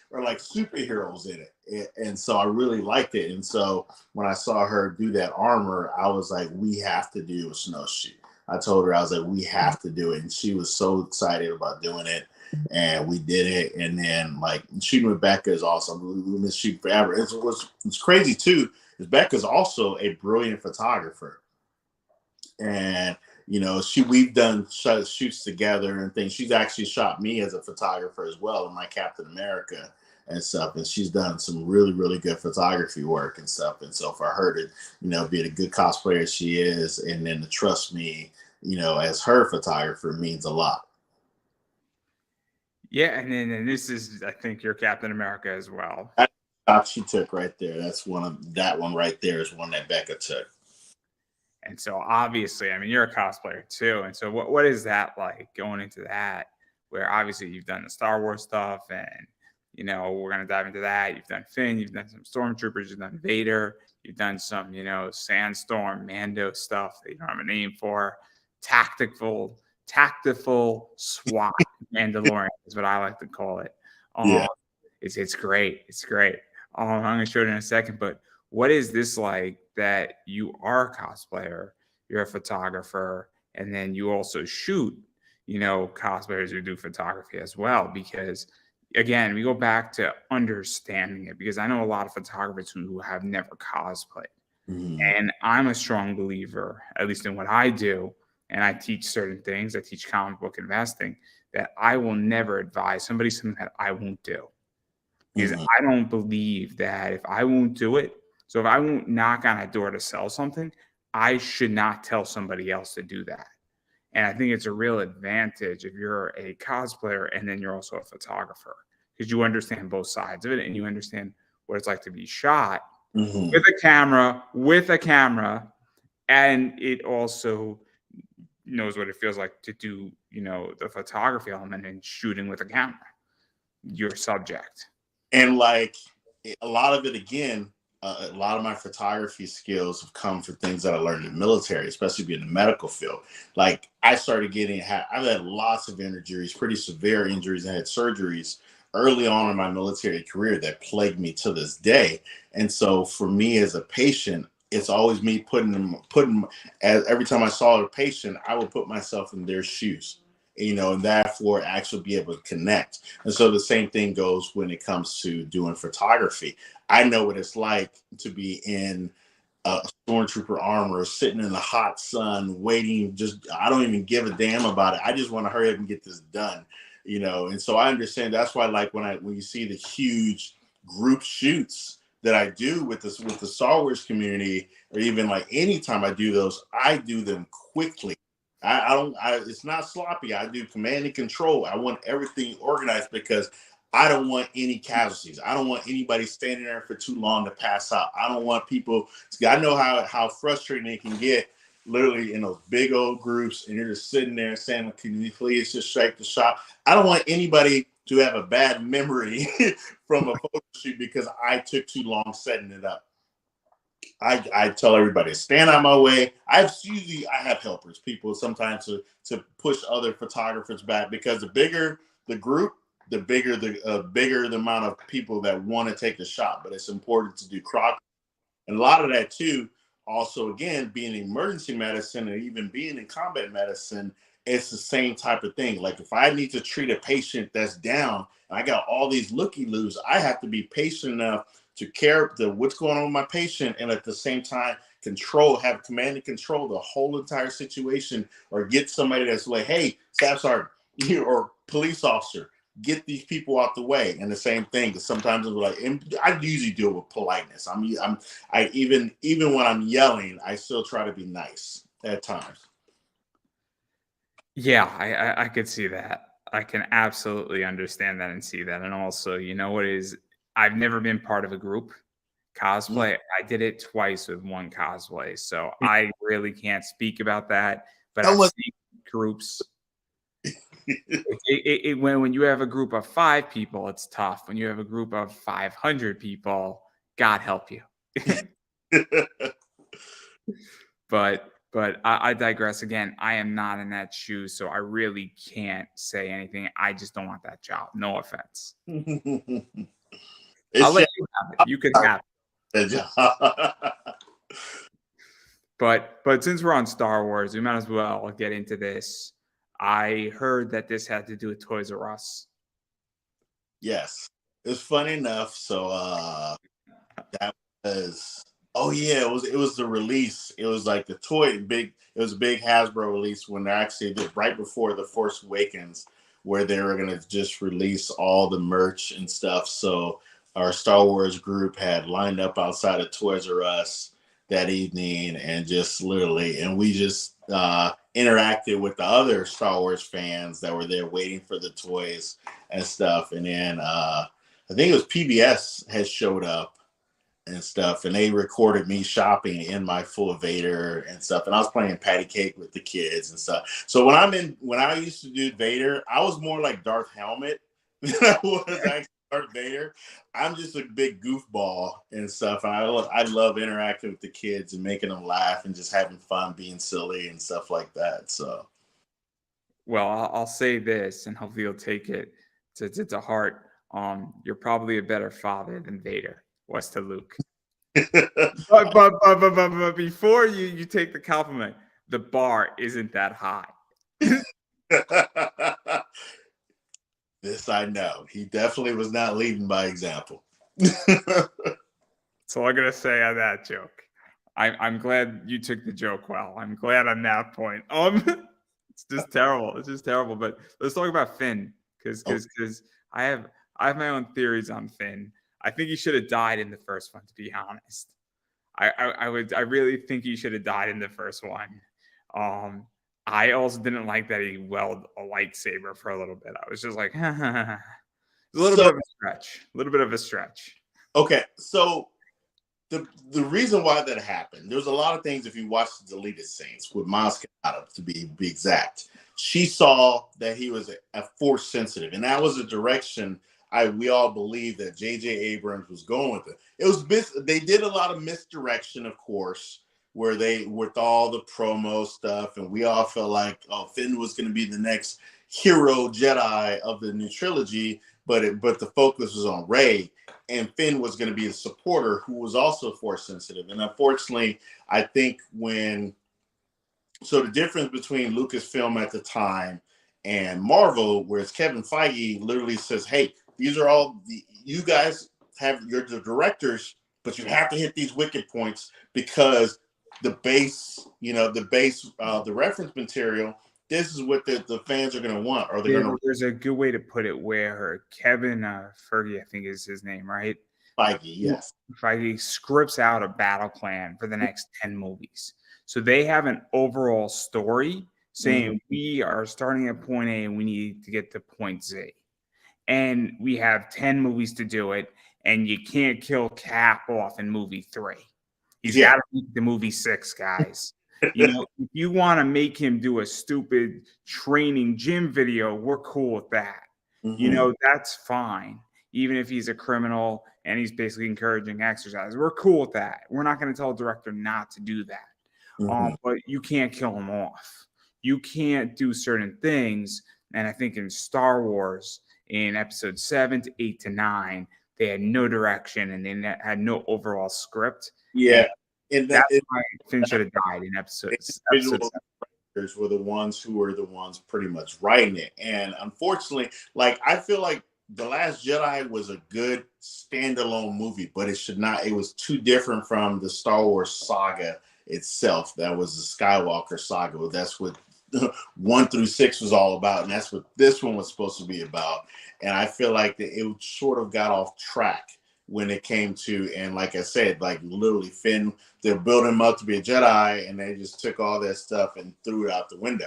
Speaker 2: or like superheroes in it. And so I really liked it. And so when I saw her do that armor, I was like, we have to do a snow shoot. I told her, I was like, we have to do it. And she was so excited about doing it. and we did it. And then like shooting with Becca is awesome. We miss shooting forever. It's crazy too. Is Becca's also a brilliant photographer, and we've done shoots together and things. She's actually shot me as a photographer as well in my Captain America and stuff, and she's done some really, really good photography work and stuff. And so for her to be a good cosplayer as she is, and then to trust me as her photographer means a lot.
Speaker 1: Yeah, and this is, I think, your Captain America as well.
Speaker 2: That shot she took right there, that one right there is one that Becca took.
Speaker 1: And so obviously, I mean, you're a cosplayer too. And so what is that like going into that, where obviously you've done the Star Wars stuff, and we're gonna dive into that. You've done Finn, you've done some stormtroopers, you've done Vader, you've done some, Sandstorm, Mando stuff that you don't have a name for, tactical SWAT Mandalorian is what I like to call it.
Speaker 2: Yeah.
Speaker 1: It's great. It's great. I'm gonna show it in a second, but what is this like that you are a cosplayer, you're a photographer, and then you also shoot, cosplayers who do photography as well? Because again, we go back to understanding it, because I know a lot of photographers who have never cosplayed.
Speaker 2: Mm-hmm.
Speaker 1: And I'm a strong believer, at least in what I do, and I teach certain things. I teach comic book investing, that I will never advise somebody something that I won't do. Because I don't believe that if I won't do it, so if I won't knock on a door to sell something, I should not tell somebody else to do that. And I think it's a real advantage if you're a cosplayer and then you're also a photographer, because you understand both sides of it, and you understand what it's like to be shot with a camera, and it also knows what it feels like to do, the photography element and shooting with a camera, your subject.
Speaker 2: And like a lot of it, again, a lot of my photography skills have come from things that I learned in the military, especially being in the medical field. Like I've had lots of injuries, pretty severe injuries. I had surgeries early on in my military career that plagued me to this day. And so for me as a patient, it's always me every time I saw a patient, I would put myself in their shoes, and therefore actually be able to connect. And so the same thing goes when it comes to doing photography. I know what it's like to be in a stormtrooper armor, sitting in the hot sun, waiting. I don't even give a damn about it. I just want to hurry up and get this done, And so I understand. That's why, like when you see the huge group shoots that I do with the Star Wars community, or even like anytime I do those, I do them quickly. It's not sloppy. I do command and control. I want everything organized because I don't want any casualties. I don't want anybody standing there for too long to pass out. I don't want people. I know how frustrating it can get, literally in those big old groups, and you're just sitting there saying, "Can you please just shake the shot?" I don't want anybody to have a bad memory from a photo shoot because I took too long setting it up. I tell everybody to stand out my way. I have helpers, people sometimes to push other photographers back, because the bigger the group, the bigger the amount of people that want to take the shot. But it's important to do cross, and a lot of that too. Also, again, being in emergency medicine and even being in combat medicine, it's the same type of thing. Like if I need to treat a patient that's down, and I got all these looky-loos, I have to be patient enough to care what's going on with my patient, and at the same time have command and control the whole entire situation, or get somebody that's like, "Hey, staff sergeant or police officer, get these people out the way." And the same thing, because sometimes it's like, and I usually deal with politeness. I even when I'm yelling, I still try to be nice at times.
Speaker 1: Yeah, I could see that. I can absolutely understand that and see that. And also, I've never been part of a group cosplay. I did it twice with one cosplay, so I really can't speak about that. But I've seen groups. When you have a group of 5 people, it's tough. When you have a group of 500 people, God help you. But I digress again. I am not in that shoe, so I really can't say anything. I just don't want that job. No offense. I'll let you have it. You can have it. But since we're on Star Wars, we might as well get into this. I heard that this had to do with Toys R Us.
Speaker 2: Yes, it was funny enough. So that was, oh yeah, it was the release. It was like the toy big. It was a big Hasbro release when they actually did right before the Force Awakens, where they were gonna just release all the merch and stuff. So our Star Wars group had lined up outside of Toys R Us that evening, and just literally, and we just interacted with the other Star Wars fans that were there waiting for the toys and stuff. And then I think it was PBS has showed up and stuff, and they recorded me shopping in my full Vader and stuff, and I was playing patty cake with the kids and stuff. So when I used to do Vader, I was more like Darth Helmet than I was actually Darth Vader. I'm just a big goofball and stuff, and I love interacting with the kids and making them laugh and just having fun being silly and stuff like that. So
Speaker 1: Well, I'll say this, and hopefully you'll take it to heart. You're probably a better father than Vader was to Luke. But before you take the compliment, the bar isn't that high.
Speaker 2: this I know. He definitely was not leading by example.
Speaker 1: That's all I'm gonna say on that joke. I'm glad you took the joke well. I'm glad on that point. It's just terrible. It's just terrible. But let's talk about Finn because I have my own theories on Finn. I think he should have died in the first one. To be honest, I really think he should have died in the first one. I also didn't like that he wielded a lightsaber for a little bit. I was just like, a little bit
Speaker 2: So
Speaker 1: of a stretch. A little bit of a stretch.
Speaker 2: okay, so the reason why that happened, there's a lot of things if you watch the deleted scenes with Maz Kanata, to be exact. She saw that he was a force sensitive, and that was a direction we all believe that J.J. Abrams was going with it. It was they did a lot of misdirection, of course, where they with all the promo stuff, and we all felt like Finn was going to be the next hero Jedi of the new trilogy, but the focus was on Rey, and Finn was going to be a supporter who was also force sensitive. And unfortunately, I think the difference between Lucasfilm at the time and Marvel, whereas Kevin Feige literally says, "Hey, these are all you guys you're the directors, but you have to hit these wicked points because the reference material. This is what the fans are going to want, or they're going to."
Speaker 1: There's a good way to put it where Kevin Fergie, I think is his name, right?
Speaker 2: Feige, yes.
Speaker 1: Feige scripts out a battle plan for the next 10 movies. So they have an overall story saying we are starting at point A and we need to get to point Z. And we have 10 movies to do it. And you can't kill Cap off in movie 3. He's got to make the movie 6, guys. If you want to make him do a stupid training gym video, we're cool with that. That's fine. Even if he's a criminal and he's basically encouraging exercise, we're cool with that. We're not going to tell a director not to do that. But you can't kill him off. You can't do certain things. And I think in Star Wars, in episode 7 to 8 to 9, they had no direction and they had no overall script.
Speaker 2: Yeah.
Speaker 1: And that's why Finn should have died in episodes.
Speaker 2: Writers were the ones who were the ones pretty much writing it. And unfortunately, I feel like The Last Jedi was a good standalone movie, but it was too different from the Star Wars saga itself. That was the Skywalker saga. Well, that's what 1 through 6 was all about, and that's what this one was supposed to be about. And I feel like that it sort of got off track when it came to, and like I said, literally Finn, they're building him up to be a Jedi, and they just took all that stuff and threw it out the window.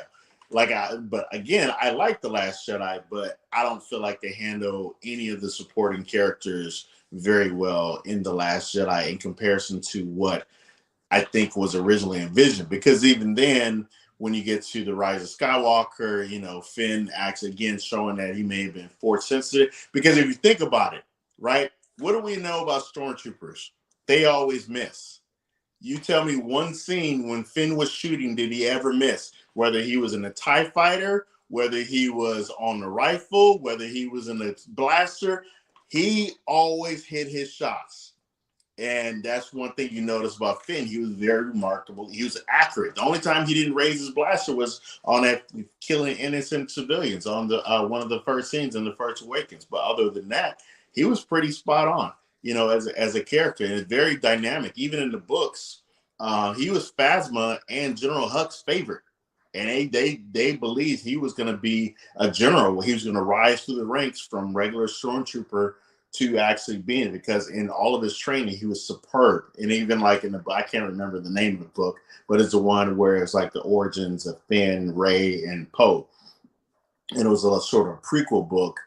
Speaker 2: But again, I like The Last Jedi, but I don't feel like they handle any of the supporting characters very well in The Last Jedi in comparison to what I think was originally envisioned. Because even then, when you get to The Rise of Skywalker, Finn acts again showing that he may have been force sensitive. Because if you think about it, right, what do we know about stormtroopers? They always miss. You tell me one scene when Finn was shooting, did he ever miss? Whether he was in a TIE fighter, whether he was on the rifle, whether he was in a blaster, he always hit his shots. And that's one thing you notice about Finn. He was very remarkable. He was accurate. The only time he didn't raise his blaster was on that killing innocent civilians on the one of the first scenes in the First Awakens. But other than that, he was pretty spot on. As a character, and it's very dynamic. Even in the books, he was Phasma and General Hux' favorite, and they believed he was going to be a general. He was going to rise through the ranks from regular stormtrooper to actually being, because in all of his training he was superb. And even like in the, I can't remember the name of the book, but it's the one where it's like the origins of Finn, Rey, and Poe, and it was a sort of prequel book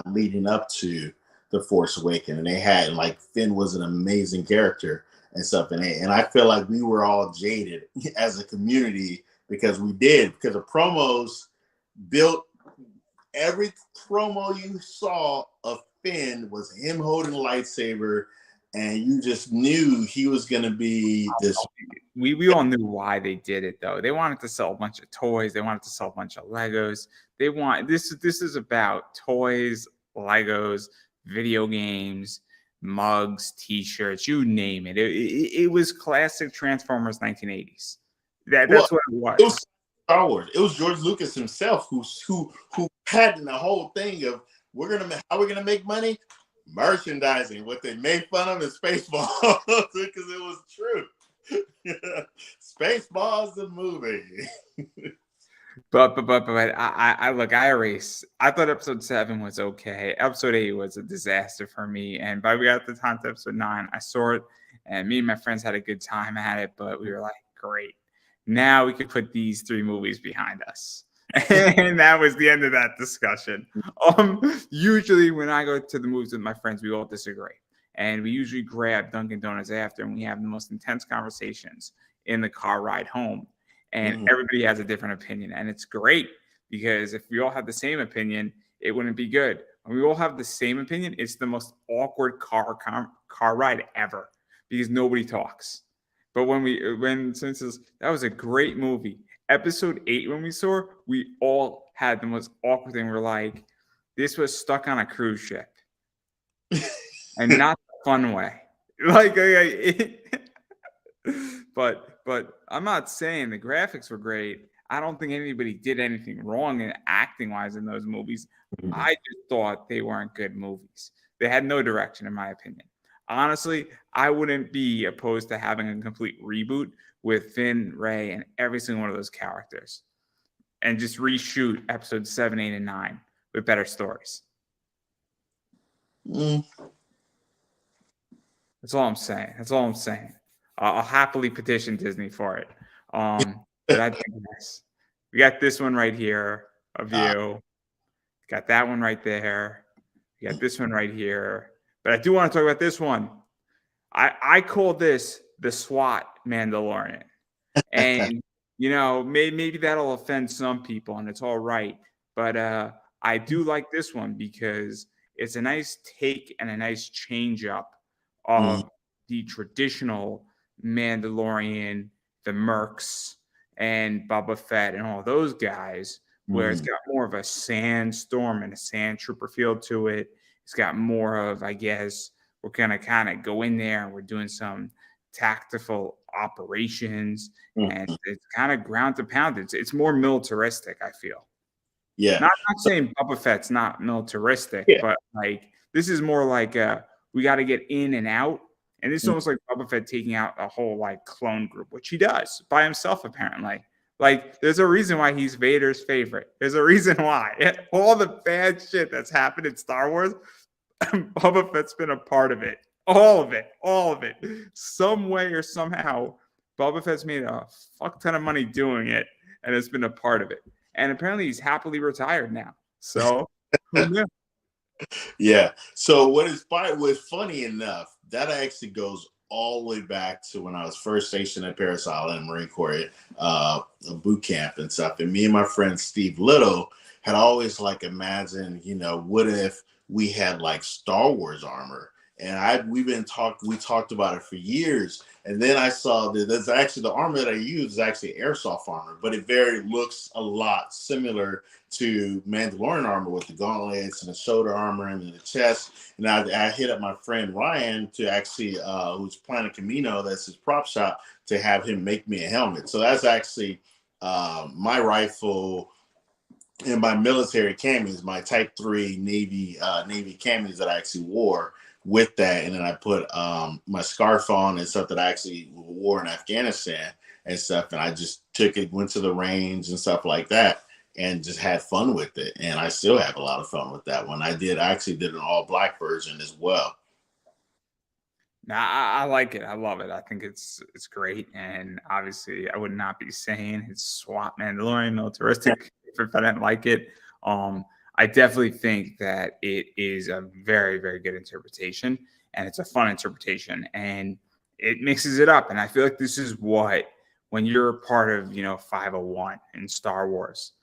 Speaker 2: leading up to the Force Awakens. And they had, like, Finn was an amazing character and stuff, and I feel like we were all jaded as a community because the promos built every promo you saw of Finn was him holding a lightsaber, and you just knew he was going to be this.
Speaker 1: We all knew why they did it, though. They wanted to sell a bunch of toys. They wanted to sell a bunch of Legos. They want this is about toys, Legos, video games, mugs, T-shirts, you name it. It was classic Transformers 1980s. That's what it was.
Speaker 2: It was Star Wars. It was George Lucas himself who patented the whole thing of how we're gonna make money, merchandising. What they made fun of is Spaceballs because it was true. Spaceballs the movie.
Speaker 1: But I look, I erase. I thought episode 7 was okay. Episode 8 was a disaster for me. And by we got the time to episode 9, I saw it, and me and my friends had a good time at it. But we were like, great, now we could put these 3 movies behind us. And that was the end of that discussion. Usually when I go to the movies with my friends, we all disagree. And we usually grab Dunkin' Donuts after, and we have the most intense conversations in the car ride home. And everybody has a different opinion. And it's great because if we all have the same opinion, it wouldn't be good. When we all have the same opinion, it's the most awkward car ride ever because nobody talks. But since that was a great movie. Episode 8, when we saw, we all had the most awkward thing. We're like, this was stuck on a cruise ship. And not the fun way. But I'm not saying the graphics were great. I don't think anybody did anything wrong in acting-wise in those movies. I just thought they weren't good movies. They had no direction, in my opinion. Honestly, I wouldn't be opposed to having a complete reboot with Finn, Rey, and every single one of those characters, and just reshoot episodes 7, 8, and 9 with better stories. That's all I'm saying. I'll happily petition Disney for it. But I think this. We got this one right here of you. Got that one right there. We got this one right here. But I do want to talk about this one. I call this the SWAT Mandalorian. And, maybe that'll offend some people, and it's all right. But I do like this one because it's a nice take and a nice change up of the traditional Mandalorian, the Mercs, and Boba Fett and all those guys, where it's got more of a sandstorm and a sand trooper feel to it. It's got more of, I guess, we're going to kind of go in there and we're doing some tactical operations, and it's kind of ground to pound. It's more militaristic, I feel.
Speaker 2: Yeah.
Speaker 1: Not saying Boba Fett's not militaristic, but like this is more like we got to get in and out. And it's almost like Boba Fett taking out a whole like clone group, which he does by himself, apparently. Like, there's a reason why he's Vader's favorite. There's a reason why. All the bad shit that's happened in Star Wars, Boba Fett's been a part of it. All of it. Some way or somehow, Boba Fett's made a fuck ton of money doing it, and it's been a part of it. And apparently he's happily retired now. So, who knew?
Speaker 2: Yeah. So was funny enough, that actually goes all the way back to when I was first stationed at Parris Island Marine Corps, a boot camp and stuff. And me and my friend Steve Little had always like imagined, what if we had like Star Wars armor and we talked about it for years. And then I saw that that's actually the armor that I use is actually airsoft armor, but it very looks a lot similar to Mandalorian armor with the gauntlets and the shoulder armor and the chest. And I hit up my friend Ryan to actually, who's Planet Camino, that's his prop shop, to have him make me a helmet. So that's actually my rifle and my military camis, my Type 3 Navy camis that I actually wore with that. And then I put my scarf on and stuff that I actually wore in Afghanistan and stuff. And I just took it, went to the range and stuff like that, and just had fun with it. And I still have a lot of fun with that one. I actually did an all black version as well.
Speaker 1: Now, I like it. I love it. I think it's great. And obviously, I would not be saying it's SWAT Mandalorian militaristic if I didn't like it. I definitely think that it is a very, very good interpretation, and it's a fun interpretation, and it mixes it up. And I feel like this is what, when you're a part of 501 in Star Wars,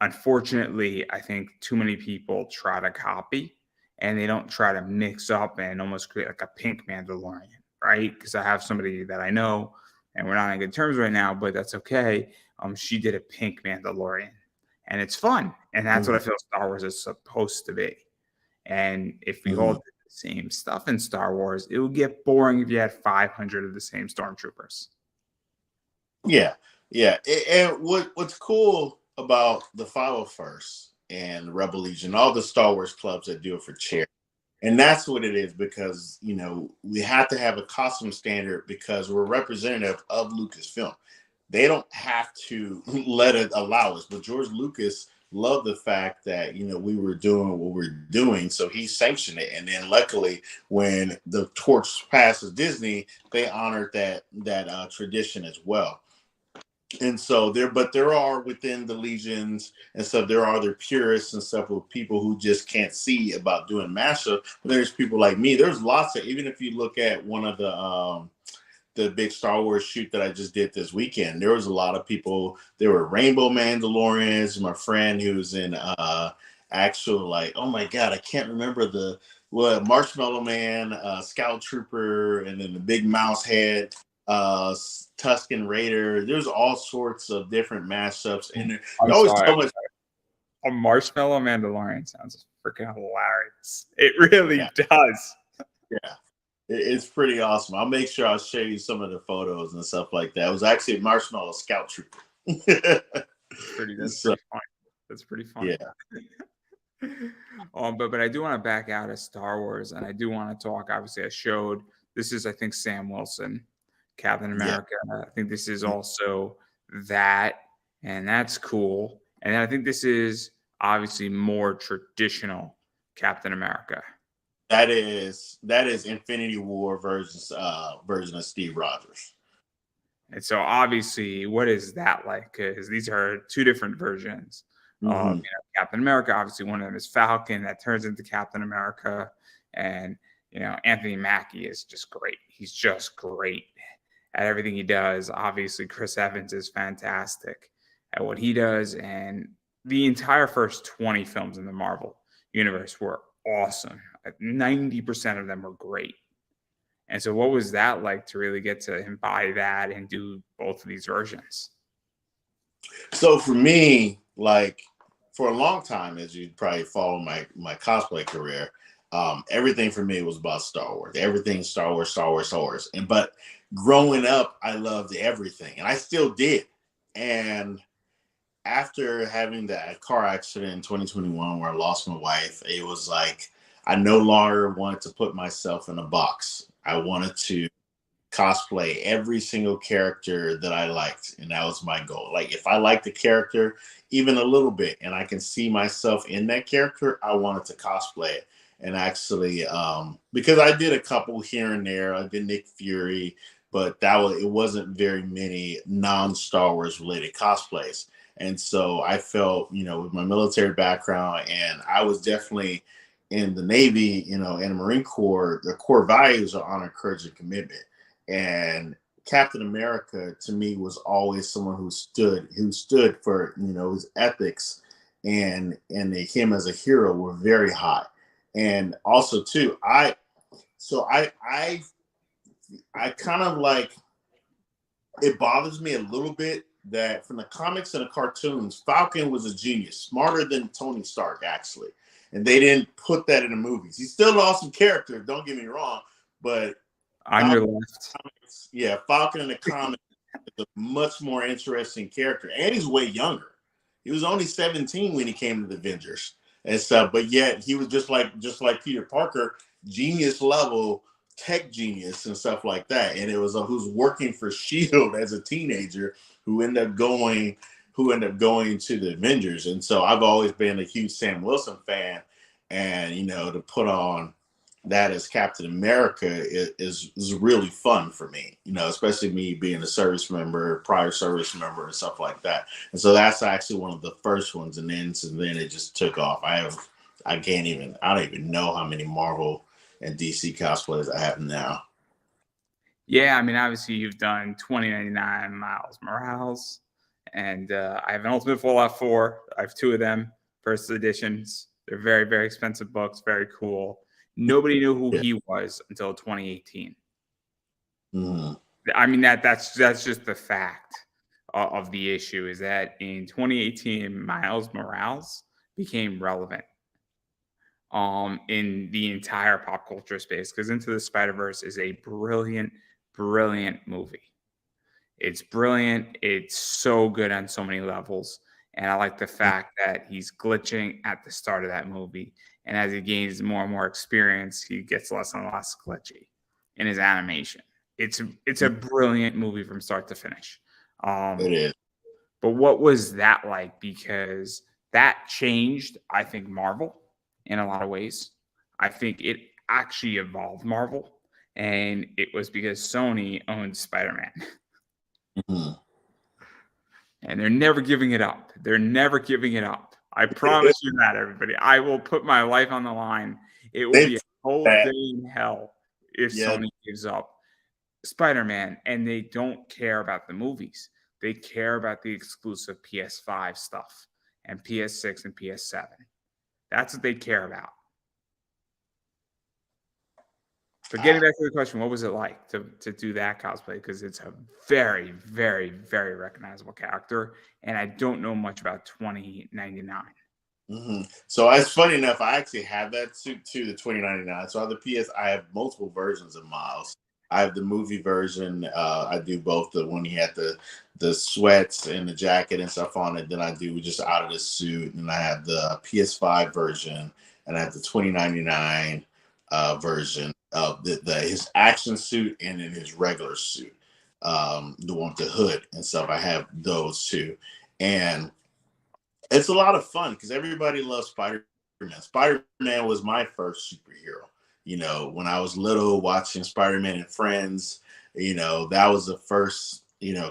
Speaker 1: unfortunately, I think too many people try to copy, and they don't try to mix up and almost create like a pink Mandalorian, right? Because I have somebody that I know, and we're not on good terms right now, but that's okay. She did a pink Mandalorian, and it's fun, and that's what I feel Star Wars is supposed to be. And if we all did the same stuff in Star Wars, it would get boring if you had 500 of the same stormtroopers.
Speaker 2: Yeah, yeah. And what's cool about the 501st and Rebel Legion, all the Star Wars clubs that do it for charity, and that's what it is, because we have to have a costume standard because we're representative of Lucasfilm. They don't have to let it allow us, but George Lucas loved the fact that we were doing what we're doing, so he sanctioned it. And then luckily, when the torch passes Disney, they honored that tradition as well. And so there are within the legions and stuff, there are their purists and stuff with people who just can't see about doing mashup. But there's people like me. There's lots of, even if you look at one of the big Star Wars shoot that I just did this weekend, there was a lot of people. There were Rainbow Mandalorians. My friend who was in actual, like, oh my God, I can't remember Marshmallow Man, Scout Trooper, and then the big mouse head, Tusken Raider. There's all sorts of different mashups, and there's always so much.
Speaker 1: A Marshmallow Mandalorian sounds freaking hilarious. It really does.
Speaker 2: Yeah. It's pretty awesome. I'll make sure I'll show you some of the photos and stuff like that. It was actually a Marshmallow Scout Trooper.
Speaker 1: That's pretty fun. That's pretty fun.
Speaker 2: Yeah.
Speaker 1: But I do want to back out of Star Wars, and I do want to talk. Obviously, I showed this is, I think, Sam Wilson, Captain America. Yeah. I think this is also that, and that's cool. And I think this is obviously more traditional Captain America.
Speaker 2: That is Infinity War version of Steve Rogers.
Speaker 1: And so obviously, what is that like? Because these are two different versions. Captain America, obviously one of them is Falcon that turns into Captain America. And, Anthony Mackie is just great. He's just great at everything he does. Obviously, Chris Evans is fantastic at what he does. And the entire first 20 films in the Marvel universe were awesome. 90% of them were great. And so what was that like to really get to embody that and do both of these versions?
Speaker 2: So for me, like, for a long time, as you probably follow my cosplay career, everything for me was about Star Wars. Everything Star Wars. But growing up, I loved everything, and I still did. And after having that car accident in 2021 where I lost my wife, it was like I no longer wanted to put myself in a box. I wanted to cosplay every single character that I liked, and that was my goal. Like, if I liked the character even a little bit and I can see myself in that character, I wanted to cosplay it. And actually, because I did a couple here and there, I did Nick Fury, but it wasn't very many non-Star Wars related cosplays. And so I felt, with my military background, and I was definitely in the Navy, and the Marine Corps, the core values are honor, courage, and commitment. And Captain America, to me, was always someone who stood for, his ethics, and him as a hero were very high. And also, too, So I kind of like, it bothers me a little bit that from the comics and the cartoons, Falcon was a genius, smarter than Tony Stark actually, and they didn't put that in the movies. He's still an awesome character, don't get me wrong, but
Speaker 1: On your
Speaker 2: Falcon,
Speaker 1: left.
Speaker 2: yeah, Falcon in the comics is a much more interesting character, and he's way younger. He was only 17 when he came to the Avengers and stuff, but yet he was just like Peter Parker, genius level tech genius and stuff like that. And it was who's working for Shield as a teenager who ended up going to the Avengers. And so I've always been a huge Sam Wilson fan, and to put on that as Captain America is really fun for me, especially me being a prior service member and stuff like that. And so that's actually one of the first ones. And then it just took off. I don't even know how many Marvel and DC cosplays I have now.
Speaker 1: Yeah, I mean, obviously you've done 2099 Miles Morales, and I have an Ultimate Fallout 4. I have two of them, first editions. They're very, very expensive books, very cool. Nobody knew who
Speaker 2: Yeah.
Speaker 1: he was until 2018.
Speaker 2: Mm-hmm.
Speaker 1: I mean, that's just the fact of the issue, is that in 2018, Miles Morales became relevant in the entire pop culture space, because Into the Spider-Verse is a brilliant, brilliant movie. It's brilliant. It's so good on so many levels. And I like the fact that he's glitching at the start of that movie. And as he gains more and more experience, he gets less and less glitchy in his animation. It's a brilliant movie from start to finish.
Speaker 2: It is.
Speaker 1: But what was that like? Because that changed, I think, Marvel in a lot of ways. I think it actually evolved Marvel. And it was because Sony owned Spider-Man.
Speaker 2: Mm-hmm.
Speaker 1: And they're never giving it up. They're never giving it up. I promise you that, everybody. I will put my life on the line. It will be a whole day in hell if Sony gives up Spider-Man. And they don't care about the movies. They care about the exclusive PS5 stuff and PS6 and PS7. That's what they care about. But getting back to the question, what was it like to do that cosplay? Because it's a very, very, very recognizable character, and I don't know much about 2099.
Speaker 2: Mm-hmm. So it's funny enough, I actually have that suit too, the 2099. So I have the I have multiple versions of Miles. I have the movie version. I do both the one he had the sweats and the jacket and stuff on it. Then I do just out of the suit, and I have the PS5 version, and I have the 2099 version of his action suit and then his regular suit, the one with the hood and stuff. I have those two, and it's a lot of fun because everybody loves Spider-Man. Spider-Man was my first superhero. When I was little watching Spider-Man and Friends, that was the first,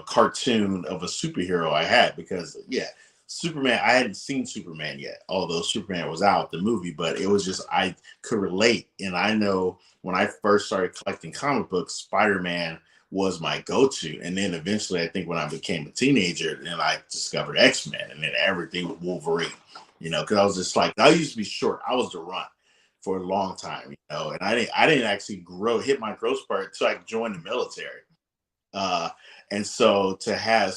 Speaker 2: cartoon of a superhero I had because, yeah, Superman, I hadn't seen Superman yet, although Superman was out, the movie, but it was just, I could relate. And I know when I first started collecting comic books, Spider-Man was my go-to. And then eventually, I think when I became a teenager, then I discovered X-Men and then everything with Wolverine, because I was just like, I used to be short. I was the run for a long time, and I didn't actually hit my growth spurt until I joined the military. And so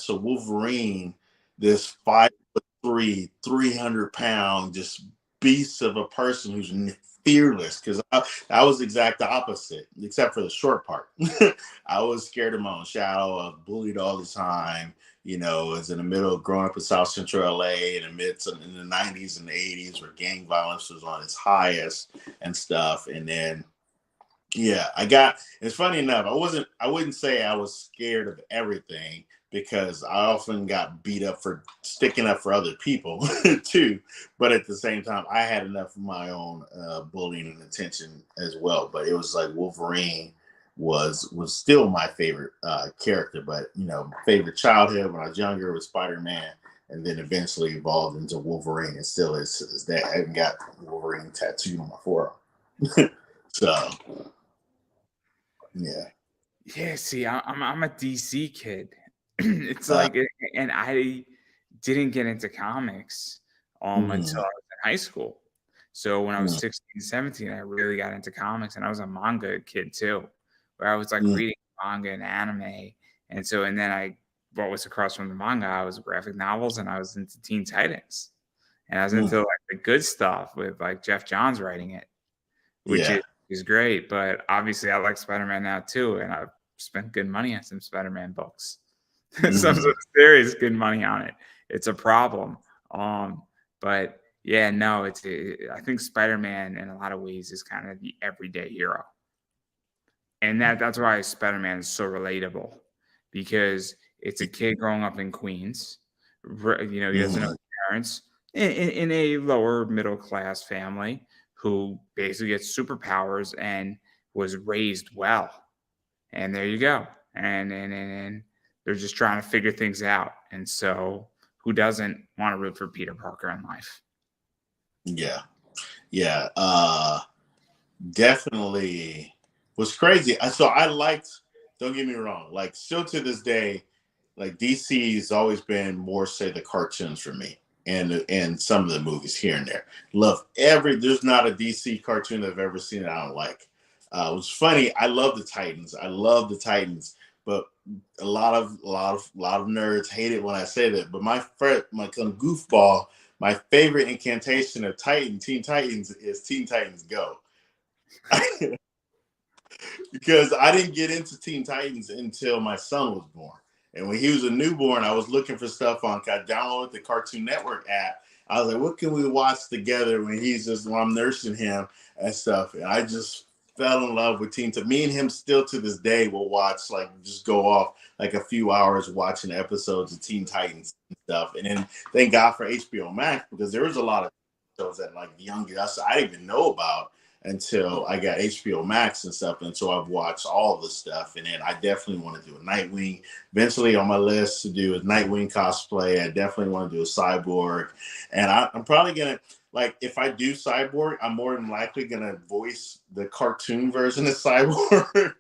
Speaker 2: Wolverine, this 5'3", 300-pound, just beast of a person who's fearless, because I was the exact opposite, except for the short part. I was scared of my own shadow. I was bullied all the time. Was in the middle of growing up in South Central LA in the 90s and the 80s, where gang violence was on its highest and stuff. And then, yeah, it's funny enough, I wouldn't say I was scared of everything, because I often got beat up for sticking up for other people too. But at the same time, I had enough of my own bullying and attention as well. But it was like Wolverine was still my favorite character. But favorite childhood when I was younger was Spider-Man, and then eventually evolved into Wolverine. And still is that. I haven't got Wolverine tattooed on my forearm. So yeah.
Speaker 1: Yeah, see, I'm a DC kid. It's like, and I didn't get into comics until I was in high school. So when I was
Speaker 2: Mm,
Speaker 1: 16, 17, I really got into comics, and I was a manga kid too, where I was like
Speaker 2: mm,
Speaker 1: reading manga and anime. And then what was across from the manga, I was graphic novels, and I was into Teen Titans, and I was
Speaker 2: mm.
Speaker 1: into like the good stuff with like Jeff Johns writing it, which
Speaker 2: Yeah.
Speaker 1: is great. But obviously, I like Spider Man now too, and I've spent good money on some Spider Man books. Some
Speaker 2: Mhm.
Speaker 1: serious good money on it. It's a problem. Um, but yeah, no, I think Spider Man in a lot of ways is kind of the everyday hero, and that's why Spider Man is so relatable because it's a kid growing up in Queens. He doesn't know
Speaker 2: Mhm.
Speaker 1: his parents in a lower middle class family who basically gets superpowers and was raised well. And there you go. And they're just trying to figure things out. And so, who doesn't want to root for Peter Parker in life?
Speaker 2: Yeah. Yeah. Definitely was crazy. So I liked, don't get me wrong, like still to this day, like DC's always been more say the cartoons for me and some of the movies here and there. Love there's not a DC cartoon I've ever seen that I don't like. It was funny. I love the Titans. I love the Titans, but a lot of nerds hate it when I say that. But my friend, my goofball, my favorite incantation of Teen Titans is Teen Titans Go. Because I didn't get into Teen Titans until my son was born. And when he was a newborn, I was looking for stuff on. I downloaded the Cartoon Network app. I was like, "What can we watch together when I'm nursing him and stuff?" And I just fell in love with Teen Titans. Me and him still to this day will watch just go off like a few hours watching episodes of Teen Titans and stuff. And then thank God for HBO Max because there was a lot of shows that like youngest I didn't even know about until I got HBO Max and stuff. And so I've watched all the stuff. And then I definitely want to do a Nightwing. Eventually on my list to do a Nightwing cosplay. I definitely want to do a Cyborg. And I'm probably going to, like, if I do Cyborg, I'm more than likely going to voice the cartoon version of Cyborg.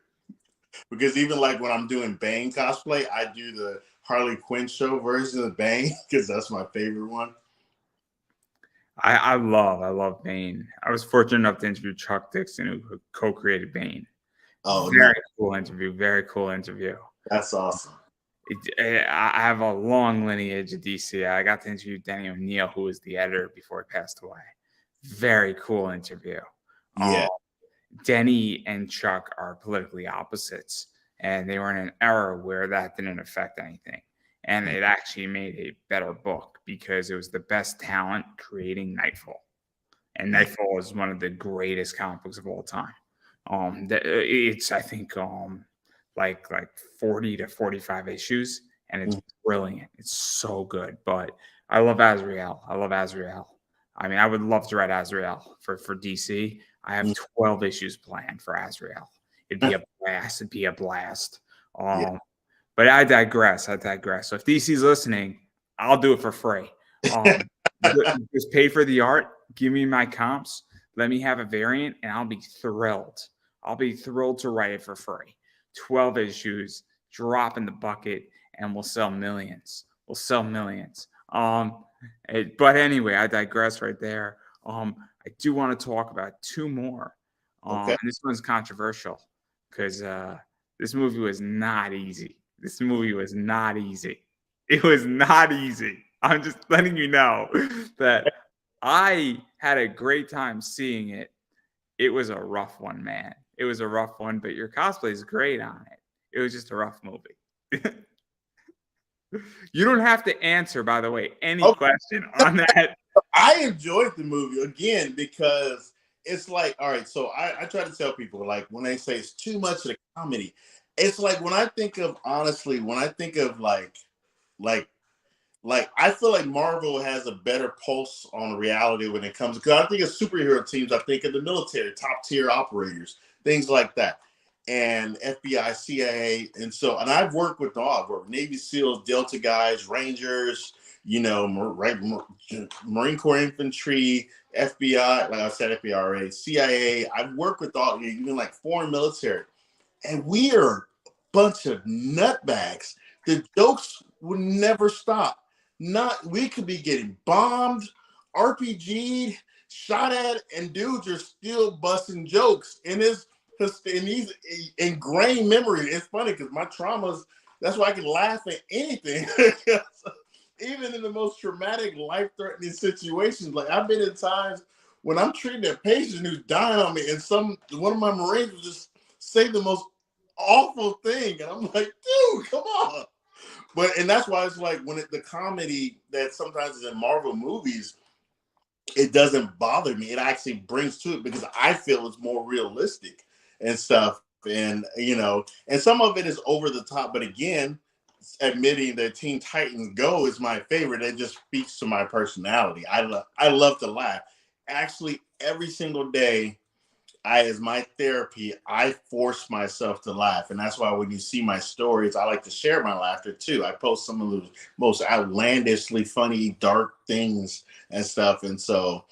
Speaker 2: Because even like when I'm doing Bane cosplay, I do the Harley Quinn show version of Bane because that's my favorite one.
Speaker 1: I love Bane. I was fortunate enough to interview Chuck Dixon, who co-created Bane.
Speaker 2: Oh, no,
Speaker 1: Very cool interview. Very cool interview.
Speaker 2: that's awesome.
Speaker 1: I have a long lineage of DC. I got to interview Denny O'Neil, who was the editor before he passed away. Very cool interview. Um,
Speaker 2: Yeah.
Speaker 1: Denny and Chuck are politically opposites, and they were in an era where that didn't affect anything. And it actually made a better book because it was the best talent creating Nightfall. And Nightfall is one of the greatest comic books of all time. It's I think like 40 to 45 issues, and it's brilliant. It's so good. But I love Azrael. I love Azrael. I mean, I would love to write Azrael for DC. I have 12 issues planned for Azrael. It'd be a blast. It'd be a blast.
Speaker 2: Yeah.
Speaker 1: But I digress. I digress. So if DC's listening, I'll do it for free. Um, just pay for the art. Give me my comps. Let me have a variant, and I'll be thrilled. I'll be thrilled to write it for free. 12 issues, drop in the bucket, and we'll sell millions. We'll sell millions. But anyway, I digress right there. I do want to talk about two more.
Speaker 2: Okay.
Speaker 1: And this one's controversial because this movie was not easy. This movie was not easy. It was not easy. I'm just letting you know that I had a great time seeing it. It was a rough one, man. It was a rough one, but your cosplay is great on it. It was just a rough movie. You don't have to answer, by the way, any
Speaker 2: Okay.
Speaker 1: question on that.
Speaker 2: I enjoyed the movie again because it's like, all right, so I try to tell people like when they say it's too much of the comedy, it's like when I think of honestly, when I think of like I feel like Marvel has a better pulse on reality when it comes because I think of superhero teams, I think of the military, top tier operators, things like that. And FBI, CIA, and I've worked with all. I've worked with Navy SEALs, Delta guys, Rangers, Marine Corps infantry, FBI, like I said, FBI already, CIA. I've worked with all, even like foreign military, and we are a bunch of nutbags. The jokes would never stop. We could be getting bombed, RPG'd, shot at, and dudes are still busting jokes. And it's in these ingrained memory. It's funny because my traumas, that's why I can laugh at anything. Even in the most traumatic, life-threatening situations. Like I've been in times when I'm treating a patient who's dying on me, and one of my Marines will just say the most awful thing, and I'm like, dude, come on. And that's why it's like when the comedy that sometimes is in Marvel movies, it doesn't bother me. It actually brings to it because I feel it's more realistic and stuff. And and some of it is over the top. But again, admitting that Teen Titans Go is my favorite, it just speaks to my personality. I love to laugh. Actually, every single day, as my therapy, I force myself to laugh. And that's why when you see my stories, I like to share my laughter too. I post some of the most outlandishly funny, dark things and stuff. And so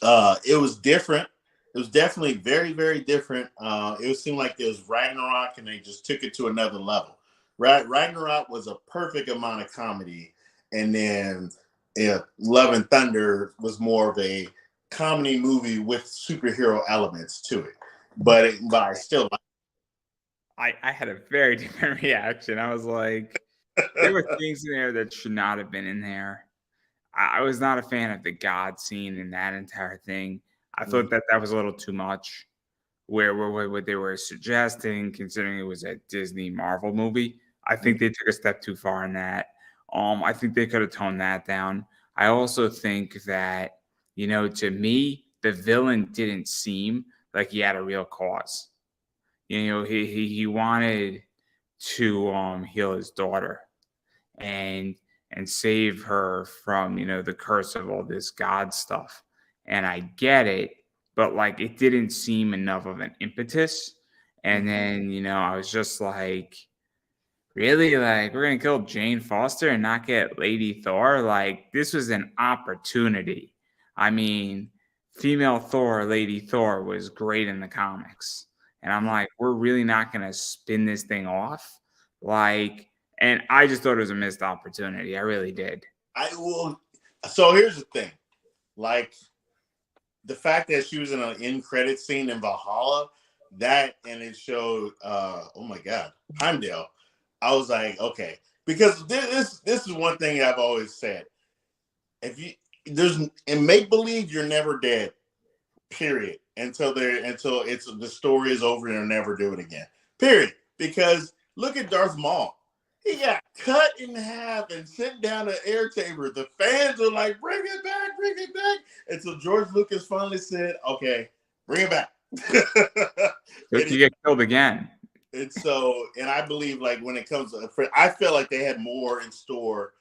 Speaker 2: it was different. It was definitely very, very different. It seemed like it was Ragnarok and they just took it to another level. Ragnarok was a perfect amount of comedy. And then Love and Thunder was more of a comedy movie with superhero elements to it. But I still
Speaker 1: I had a very different reaction. I was like, there were things in there that should not have been in there. I was not a fan of the God scene in that entire thing. I thought that was a little too much. Where what they were suggesting, considering it was a Disney Marvel movie, I think they took a step too far in that. I think they could have toned that down. I also think that, to me, the villain didn't seem like he had a real cause. He wanted to heal his daughter and save her from the curse of all this God stuff. And I get it, but like it didn't seem enough of an impetus. And then I was just like, really, like we're gonna kill Jane Foster and not get Lady Thor? Like this was an opportunity. I mean, female Thor, Lady Thor was great in the comics. And I'm like, we're really not gonna spin this thing off. Like, and I just thought it was a missed opportunity. I really did.
Speaker 2: So here's the thing. Like the fact that she was in an end credit scene in Valhalla, and it showed oh my God, Heimdall. I was like, okay. Because this is one thing I've always said. If you in make believe, you're never dead. Period. Until the story is over and they'll never do it again. Period. Because look at Darth Maul. He got cut in half and sent down an air chamber. The fans are like, bring it back, bring it back. And so George Lucas finally said, okay, bring it back.
Speaker 1: But you get killed again.
Speaker 2: And I believe like when it comes to, I feel like they had more in store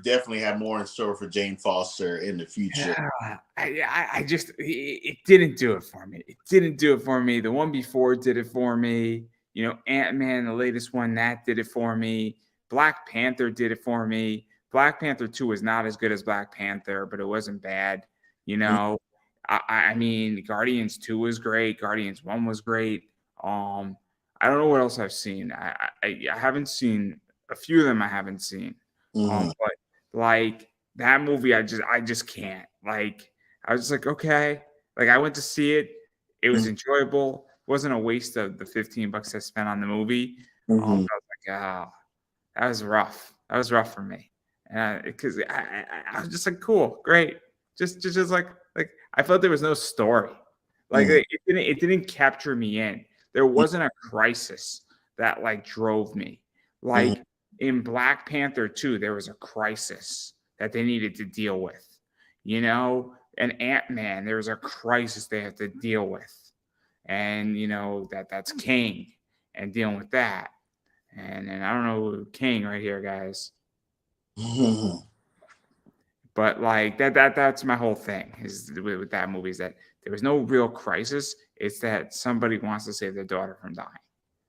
Speaker 2: definitely had more in store for Jane Foster in the future.
Speaker 1: Yeah, I just, it didn't do it for me. It didn't do it for me. The one before did it for me. Ant-Man, the latest one, that did it for me. Black Panther did it for me. Black Panther 2 was not as good as Black Panther, but it wasn't bad. I mean, Guardians 2 was great. Guardians 1 was great. I don't know what else I've seen. I haven't seen a few of them. I haven't seen. But like that movie, I just can't. Like I was just like, okay. Like I went to see it. It was enjoyable. It wasn't a waste of the $15 I spent on the movie. I was like, oh, that was rough. That was rough for me. And because I was just like, cool, great. Just like I felt there was no story. Like it didn't capture me in. There wasn't a crisis that like drove me. Like in Black Panther 2, there was a crisis that they needed to deal with. And Ant-Man, there was a crisis they had to deal with. And that's King and dealing with that. And I don't know King right here, guys. But like that's my whole thing is with that movie is that there was no real crisis. It's that somebody wants to save their daughter from dying.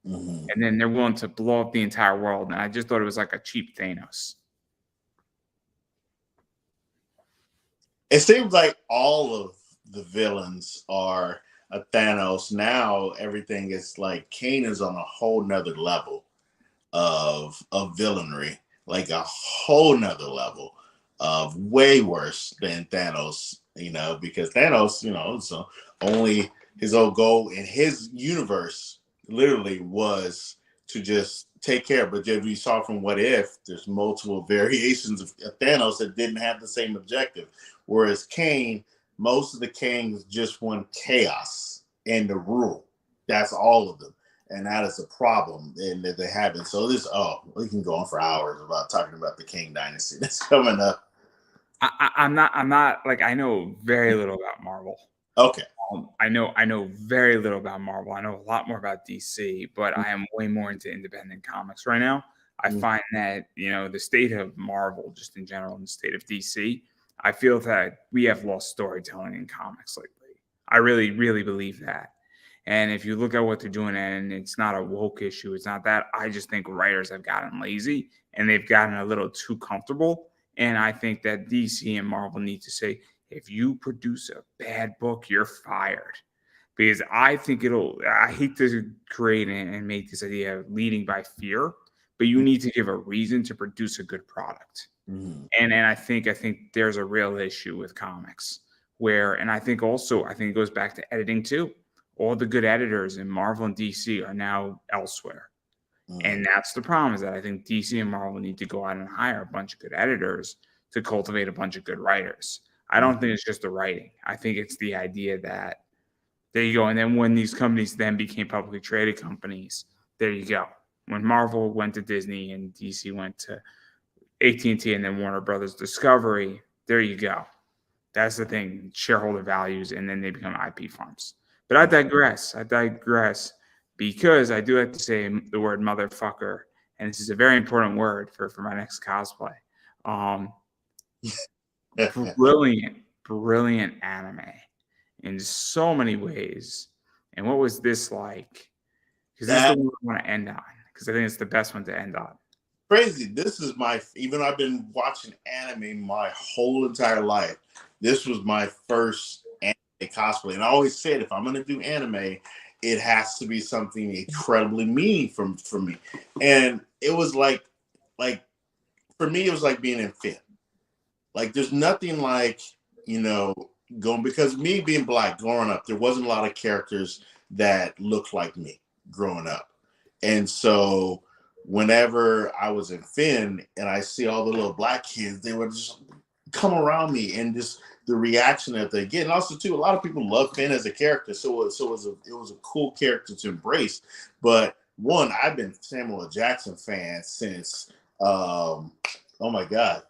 Speaker 1: And then they're willing to blow up the entire world. And I just thought it was like a cheap Thanos.
Speaker 2: It seems like all of the villains are a Thanos. Now everything is like Kane is on a whole nother level of villainry, like a whole nother level. of way worse than Thanos, because Thanos, so only his whole goal in his universe literally was to just take care. But if you saw from What If, there's multiple variations of Thanos that didn't have the same objective. Whereas Kane, most of the Kings just want chaos and the rule. That's all of them. And that is a problem and that they haven't. So we can go on for hours about talking about the King Dynasty that's coming up.
Speaker 1: I'm not like, I know very little about Marvel.
Speaker 2: Okay.
Speaker 1: I know very little about Marvel. I know a lot more about DC, but I am way more into independent comics right now. I find that, the state of Marvel, just in general, and the state of DC, I feel that we have lost storytelling in comics lately. I really, really believe that. And if you look at what they're doing, and it's not a woke issue, it's not that. I just think writers have gotten lazy and they've gotten a little too comfortable. And I think that DC and Marvel need to say, if you produce a bad book, you're fired. Because I think I hate to create and make this idea of leading by fear, but you need to give a reason to produce a good product. And I think there's a real issue with comics and I think it goes back to editing too. All the good editors in Marvel and DC are now elsewhere. And that's the problem, is that I think DC and Marvel need to go out and hire a bunch of good editors to cultivate a bunch of good writers. I don't think it's just the writing. I think it's the idea that there you go. And then when these companies then became publicly traded companies, there you go. When Marvel went to Disney and DC went to AT&T and then Warner Brothers Discovery, there you go. That's the thing, shareholder values, and then they become IP farms. But I digress. Because I do like to say the word motherfucker, and this is a very important word for my next cosplay. Brilliant anime in so many ways. And what was this like? Because this is the one I want to end on, because I think it's the best one to end on.
Speaker 2: Crazy. This is even though I've been watching anime my whole entire life, this was my first anime cosplay. And I always said, if I'm going to do anime, it has to be something incredibly meaningful for me. And it was like for me, it was like being in Finn. Like, there's nothing like, because me being Black growing up, there wasn't a lot of characters that looked like me growing up. And so whenever I was in Finn and I see all the little Black kids, they would just come around me, and just the reaction that they get. And also too, a lot of people love Finn as a character. So it was a cool character to embrace. But one, I've been Samuel L. Jackson fan since, oh my God,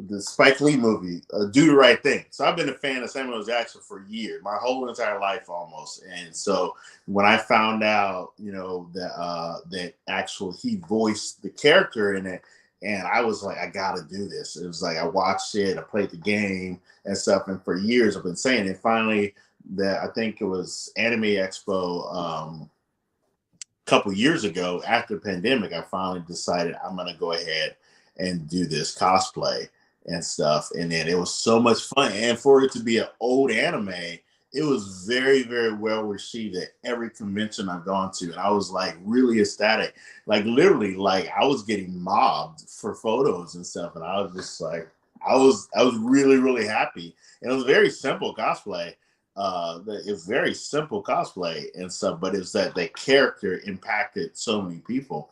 Speaker 2: the Spike Lee movie, Do the Right Thing. So I've been a fan of Samuel L. Jackson for years, my whole entire life almost. And so when I found out, that actual he voiced the character in it, and I was like, I gotta do this. It was like I watched it, I played the game and stuff, and for years I've been saying it. Finally, I think it was Anime Expo a couple years ago after the pandemic, I finally decided I'm gonna go ahead and do this cosplay and stuff. And then it was so much fun. And for it to be an old anime, it was very, very well received at every convention I've gone to. And I was like really ecstatic. Like literally, like I was getting mobbed for photos and stuff. And I was just like, I was really, really happy. And it was very simple cosplay. It was very simple cosplay and stuff, but it's that the character impacted so many people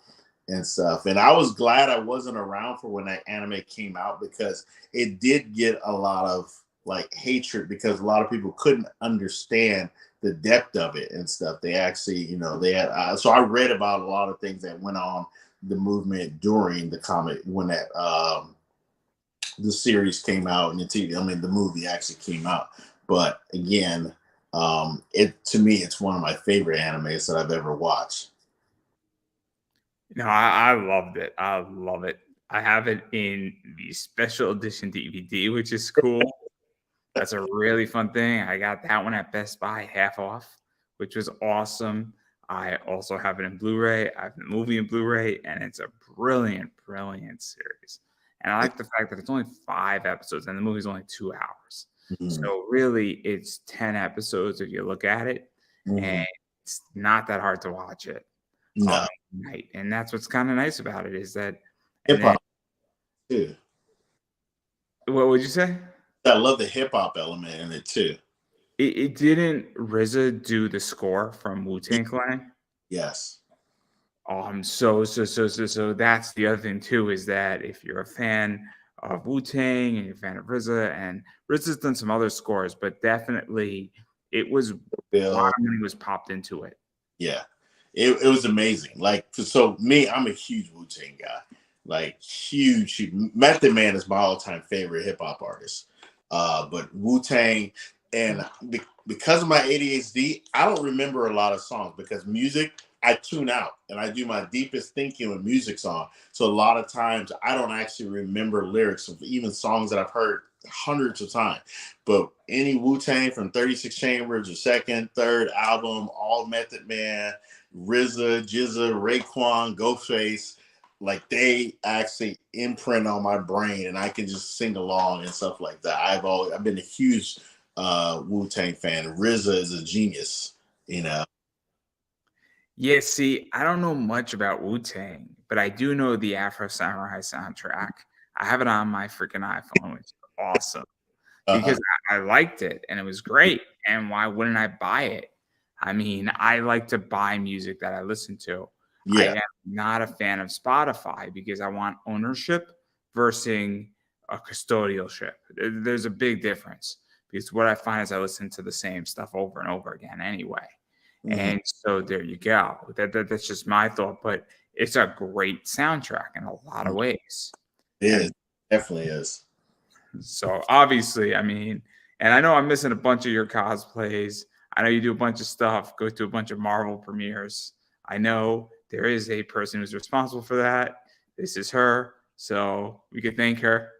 Speaker 2: and stuff. And I was glad I wasn't around for when that anime came out, because it did get a lot of like hatred, because a lot of people couldn't understand the depth of it and stuff. They actually, they had, so I read about a lot of things that went on the movement during the comic when that, the series came out and the movie actually came out. But again, to me, it's one of my favorite animes that I've ever watched.
Speaker 1: No, I loved it. I love it. I have it in the special edition DVD, which is cool. That's a really fun thing. I got that one at Best Buy half off, which was awesome. I also have it in Blu-ray. I have the movie in Blu-ray, and it's a brilliant, brilliant series. And I like the fact that it's only 5 episodes, and the movie's only 2 hours. So really, it's 10 episodes if you look at it, and it's not that hard to watch it.
Speaker 2: No.
Speaker 1: Night. And that's what's kind of nice about it, is that
Speaker 2: Hip hop too.
Speaker 1: What would you say?
Speaker 2: I love the hip hop element in it too.
Speaker 1: It didn't RZA do the score from
Speaker 2: Ye-
Speaker 1: Wu-Tang Clan?
Speaker 2: Yes.
Speaker 1: So that's the other thing too, is that if you're a fan of Wu-Tang and you're a fan of RZA, and RZA's done some other scores, but definitely it was a lot
Speaker 2: Bill.
Speaker 1: of money was popped into it.
Speaker 2: Yeah. It was amazing. Like, so me, I'm a huge Wu Tang guy. Like, huge. Method Man is my all time favorite hip hop artist. But Wu Tang, and because of my ADHD, I don't remember a lot of songs because music, I tune out and I do my deepest thinking when music's on. So a lot of times I don't actually remember lyrics of even songs that I've heard hundreds of times. But any Wu Tang from 36 Chambers, or second, third album, all Method Man, RZA, Jizza, Raekwon, Ghostface, like they actually imprint on my brain, and I can just sing along and stuff like that. I've been a huge Wu Tang fan. RZA is a genius, you know.
Speaker 1: Yeah, see, I don't know much about Wu-Tang, but I do know the Afro Samurai soundtrack. I have it on my freaking iPhone, which is awesome
Speaker 2: Uh-huh.
Speaker 1: because I liked it and it was great. And why wouldn't I buy it? I mean, I like to buy music that I listen to. I
Speaker 2: Yeah.
Speaker 1: am not a fan of Spotify because I want ownership versus a custodialship. There's a big difference because what I find is I listen to the same stuff over and over again anyway.
Speaker 2: Mhm.
Speaker 1: And so there you go. That's just my thought, but it's a great soundtrack in a lot of ways.
Speaker 2: It is.
Speaker 1: And
Speaker 2: Definitely is.
Speaker 1: so obviously, I mean, and I know I'm missing a bunch of your cosplays. I know you do a bunch of stuff, go to a bunch of Marvel premieres. I know there is a person who's responsible for that. This is her. So we could thank her.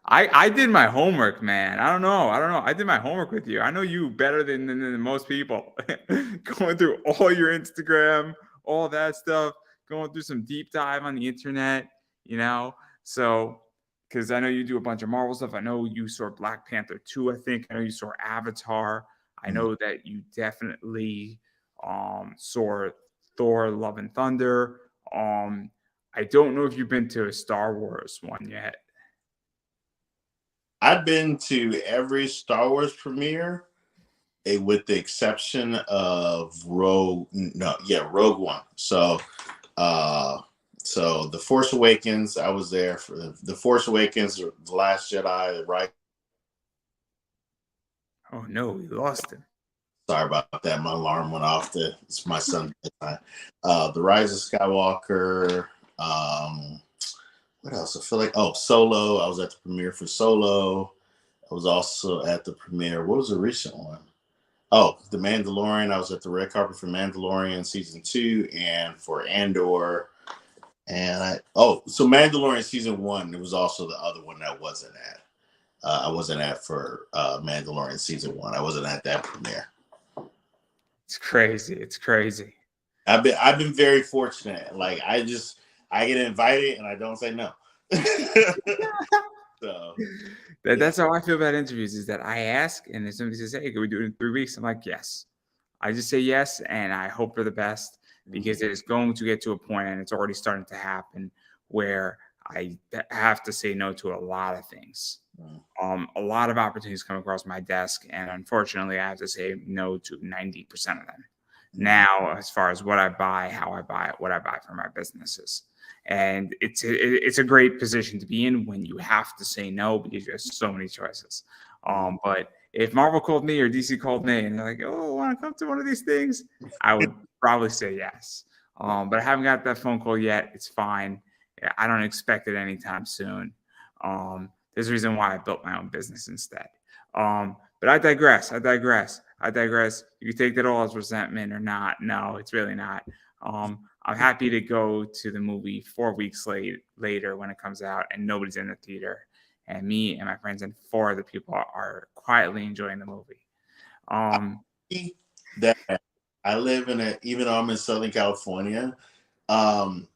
Speaker 1: I did my homework, man. I don't know. I don't know. I did my homework with you. I know you better than most people. Going through all your Instagram, all that stuff, going through some deep dive on the internet, you know. So, because I know you do a bunch of Marvel stuff. I know you saw Black Panther 2, I think. I know you saw Avatar. I
Speaker 2: Mhm.
Speaker 1: know that you definitely saw Thor Love and Thunder. I don't know if you've been to a Star Wars one yet.
Speaker 2: I've been to every Star Wars premiere, with the exception of Rogue One. Uh, so the Force Awakens, I was there for the Force Awakens, the Last Jedi, right?
Speaker 1: Oh no, we lost him.
Speaker 2: Sorry about that. My alarm went off. It's my son's bedtime. The Rise of Skywalker. What else? I feel like Solo. I was at the premiere for Solo. I was also at the premiere. What was the recent one? Oh, The Mandalorian. I was at the red carpet for Mandalorian season 2 and for Andor. And so Mandalorian season 1. It was also the other one that wasn't at. I wasn't at for Mandalorian season 1. I wasn't at that premiere.
Speaker 1: It's crazy. It's crazy.
Speaker 2: I've been very fortunate. Like I get invited and I don't say no. So yeah.
Speaker 1: That's how I feel about interviews is that I ask and then somebody says, "Hey, can we do it in 3 weeks?" I'm like, "Yes." I just say yes and I hope for the best because it is going to get to a point and it's already starting to happen where I have to say no to a lot of things. A lot of opportunities come across my desk, and unfortunately, I have to say no to 90% of them. Now, as far as what I buy, how I buy it, what I buy for my businesses, and it's a great position to be in when you have to say no because you have so many choices. But if Marvel called me or DC called me and they're like, "Oh, want to come to one of these things?" I would probably say yes. But I haven't got that phone call yet. It's fine. I don't expect it anytime soon. There's a reason why I built my own business instead. But I digress. I digress. I digress. You can take that all as resentment or not. No, it's really not. I'm happy to go to the movie 4 weeks later when it comes out and nobody's in the theater. And me and my friends and 4 other people are quietly enjoying the movie. Um,
Speaker 2: That I live even though I'm in Southern California, um,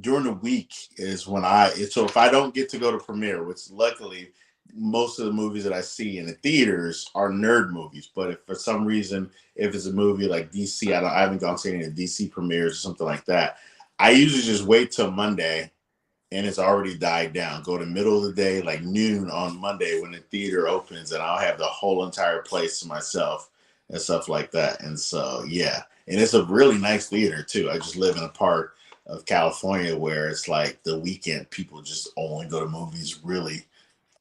Speaker 2: during the week is when so if I don't get to go to premiere, which luckily most of the movies that I see in the theaters are nerd movies, but if for some reason if it's a movie like DC, I haven't gone to any of the DC premieres or something like that. I usually just wait till Monday and it's already died down. Go to middle of the day, like noon on Monday when the theater opens, and I'll have the whole entire place to myself and stuff like that. And so, yeah, and it's a really nice theater too. I just live in a part of California where it's like the weekend people just only go to movies really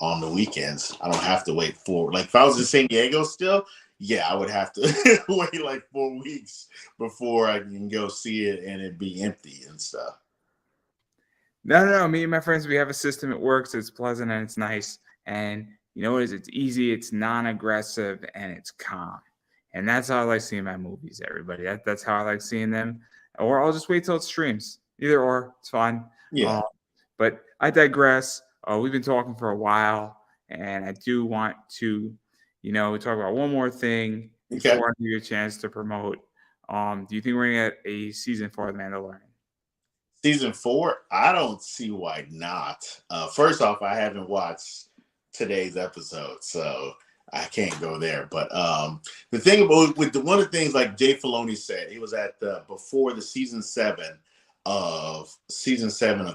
Speaker 2: on the weekends. I don't have to wait for, like, if I was in San Diego still, yeah, I would have to wait like 4 weeks before I can go see it and it be empty and stuff.
Speaker 1: No. Me and my friends, we have a system. It works. It's pleasant and it's nice. And you know what it is? It's easy. It's non-aggressive and it's calm. And that's how I like seeing my movies. Everybody. That's how I like seeing them. Or I'll just wait till it streams. Either or, it's fine.
Speaker 2: Yeah.
Speaker 1: But I digress. We've been talking for a while, and I do want to, talk about one more thing
Speaker 2: Okay.
Speaker 1: before I give you a chance to promote. Do you think we're gonna get a season for The Mandalorian?
Speaker 2: Season 4, I don't see why not. First off, I haven't watched today's episode, so I can't go there. But the thing about one of the things, like Jay Filoni said, he was at the before the season 7 of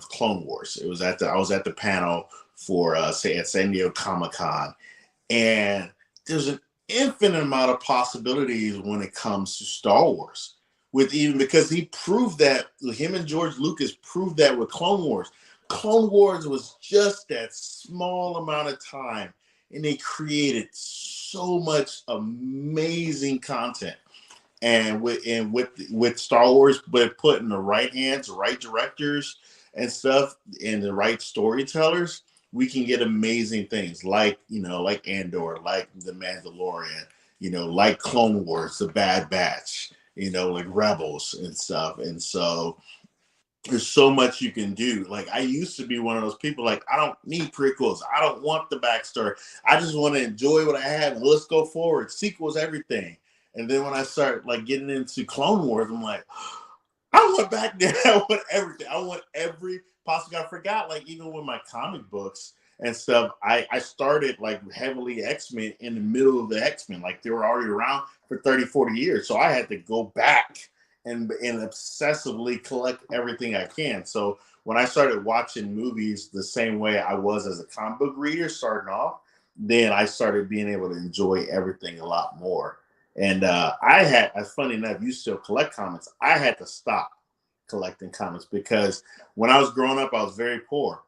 Speaker 2: Clone Wars. I was at the panel for say at San Diego Comic-Con, and there's an infinite amount of possibilities when it comes to Star Wars. With even because he proved that him and George Lucas proved that with Clone Wars. Clone Wars was just that small amount of time, and they created so much amazing content. And with Star Wars, but put in the right hands, the right directors and stuff, and the right storytellers, we can get amazing things like like Andor, like The Mandalorian, like Clone Wars, The Bad Batch, like Rebels and stuff. And so there's so much you can do. Like, I used to be one of those people, like, I don't need prequels. I don't want the backstory. I just want to enjoy what I have and let's go forward. Sequels, everything. And then when I start like getting into Clone Wars, I'm like, I want back there. I want everything. I want every possible. I forgot, like, even with my comic books and stuff, I started like heavily X-Men in the middle of the X-Men. Like, they were already around for 30, 40 years. So I had to go back and obsessively collect everything I can. So when I started watching movies the same way I was as a comic book reader starting off, then I started being able to enjoy everything a lot more. And as funny enough, you still collect comics. I had to stop collecting comics because when I was growing up, I was very poor.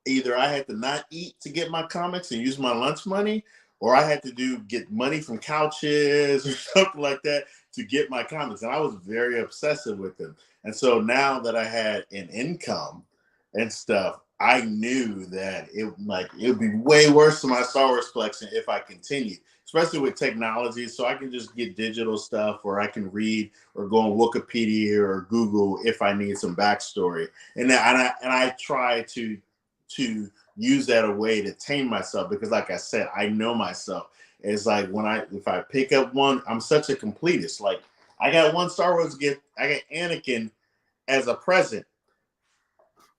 Speaker 2: Either I had to not eat to get my comics and use my lunch money, or I had to get money from couches or something like that to get my comics. And I was very obsessive with them. And so now that I had an income and stuff, I knew that it would be way worse than my Star Wars collection if I continued, especially with technology. So I can just get digital stuff, or I can read or go on Wikipedia or Google if I need some backstory. And I try to use that a way to tame myself, because like I said, I know myself. It's like if I pick up one, I'm such a completist. Like, I got one Star Wars gift. I got Anakin as a present,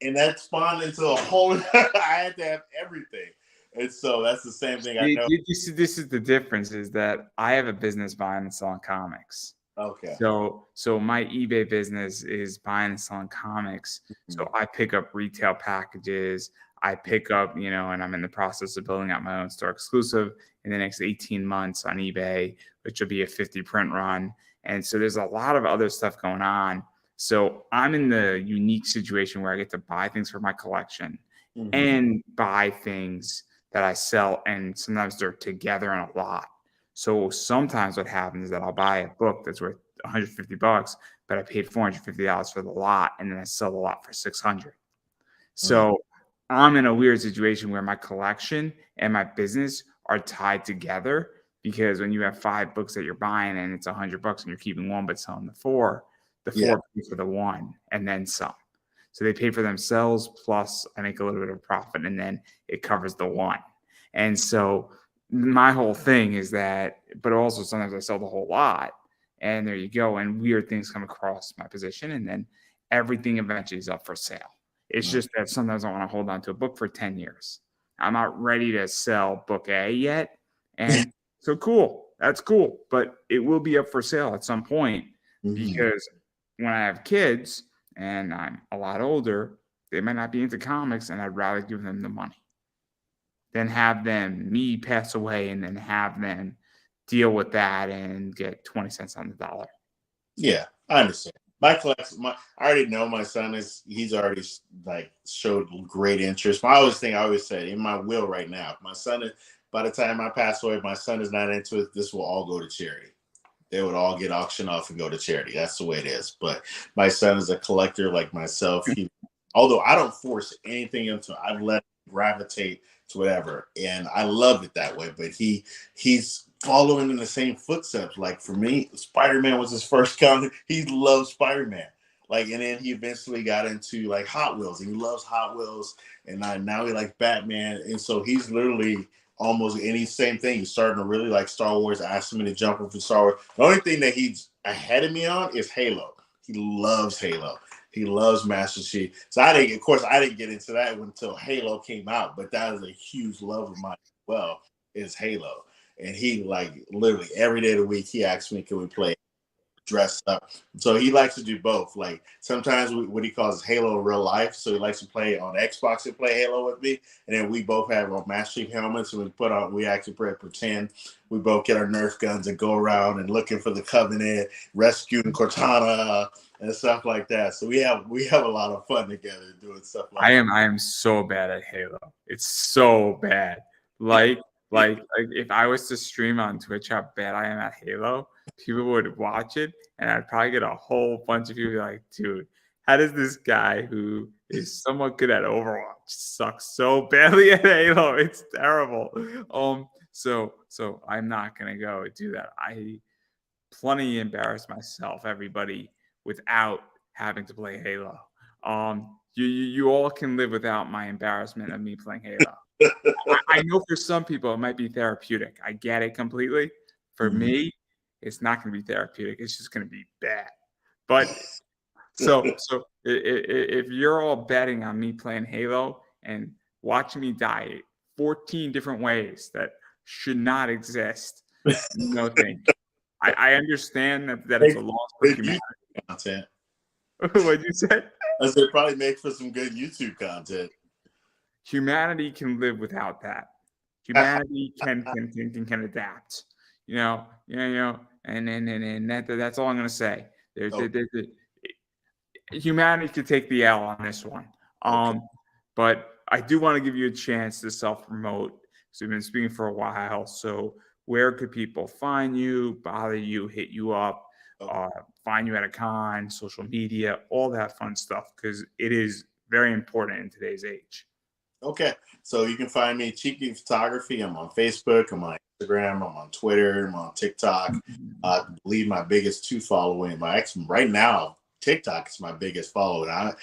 Speaker 2: and that spawned into a whole. I had to have everything, and so that's the same thing. I know.
Speaker 1: This is the difference: is that I have a business buying and selling comics.
Speaker 2: Okay.
Speaker 1: So my eBay business is buying and selling comics.
Speaker 2: Mm-hmm.
Speaker 1: So I pick up retail packages. I pick up, and I'm in the process of building out my own store exclusive in the next 18 months on eBay, which will be a 50 print run. And so there's a lot of other stuff going on. So I'm in the unique situation where I get to buy things for my collection and buy things that I sell. And sometimes they're together in a lot. So sometimes what happens is that I'll buy a book that's worth $150, but I paid $450 for the lot, and then I sell the lot for $600. So I'm in a weird situation where my collection and my business are tied together, because when you have 5 books that you're buying and it's $100 and you're keeping one but selling the four pay for the one and then some. So they pay for themselves, plus I make a little bit of profit, and then it covers the one. And so my whole thing is that, but also sometimes I sell the whole lot, and there you go. And weird things come across my position, and then everything eventually is up for sale. It's just that sometimes I want to hold on to a book for 10 years. I'm not ready to sell book A yet. And so cool. That's cool. But it will be up for sale at some point, because when I have kids and I'm a lot older, They might not be into comics, and I'd rather give them the money than have me pass away and then have them deal with that and get 20 cents on the dollar.
Speaker 2: Yeah, I understand. My collection, I already know my son he's already like showed great interest. I always say in my will right now, if my son is, by the time I pass away, if my son is not into it, this will all go to charity. They would all get auctioned off and go to charity. That's the way it is. But my son is a collector like myself. Although I don't force anything into him, I let him gravitate to whatever, and I love it that way. But he's following in the same footsteps. Like for me, Spider-Man was his first comic. He loves Spider-Man. Like, and then he eventually got into like Hot Wheels, and he loves Hot Wheels. And now he likes Batman, and so he's literally almost any same thing. He's starting to really like Star Wars. I asked him to jump into Star Wars. The only thing that he's ahead of me on is Halo. He loves Halo. He loves Master Chief. So I didn't get into that until Halo came out, but that is a huge love of mine as well, is Halo. And he like literally every day of the week he asks me, can we play dress up? So he likes to do both. Like sometimes what he calls Halo real life. So he likes to play on Xbox and play Halo with me. And then we both have our Master Chief helmets, and we actually pretend we both get our Nerf guns and go around and looking for the Covenant, rescuing Cortana and stuff like that. So we have a lot of fun together doing stuff like that.
Speaker 1: I am so bad at Halo. It's so bad. Like if I was to stream on Twitch how bad I am at Halo, people would watch it, and I'd probably get a whole bunch of people like, dude, how does this guy who is somewhat good at Overwatch suck so badly at Halo? It's terrible. So I'm not gonna go do that. I plenty embarrass myself, everybody, without having to play Halo. You all can live without my embarrassment of me playing Halo. I know for some people it might be therapeutic. I get it completely. For me, it's not going to be therapeutic. It's just going to be bad. But so if you're all betting on me playing Halo and watching me die 14 different ways that should not exist, no thank you. I understand that it's a loss for humanity.
Speaker 2: Content.
Speaker 1: What'd you say?
Speaker 2: I said probably make for some good YouTube content.
Speaker 1: Humanity can live without that. Humanity can adapt. And that's all I'm gonna say. Humanity could take the L on this one.
Speaker 2: Okay.
Speaker 1: But I do want to give you a chance to self-promote. So we've been speaking for a while. So where could people find you, bother you, hit you up, find you at a con, social media, all that fun stuff? Because it is very important in today's age.
Speaker 2: Okay, so you can find me Cheeky Photography. I'm on Facebook, I'm on Instagram, I'm on Twitter, I'm on TikTok. I believe my biggest two following. Right now, TikTok is my biggest following. I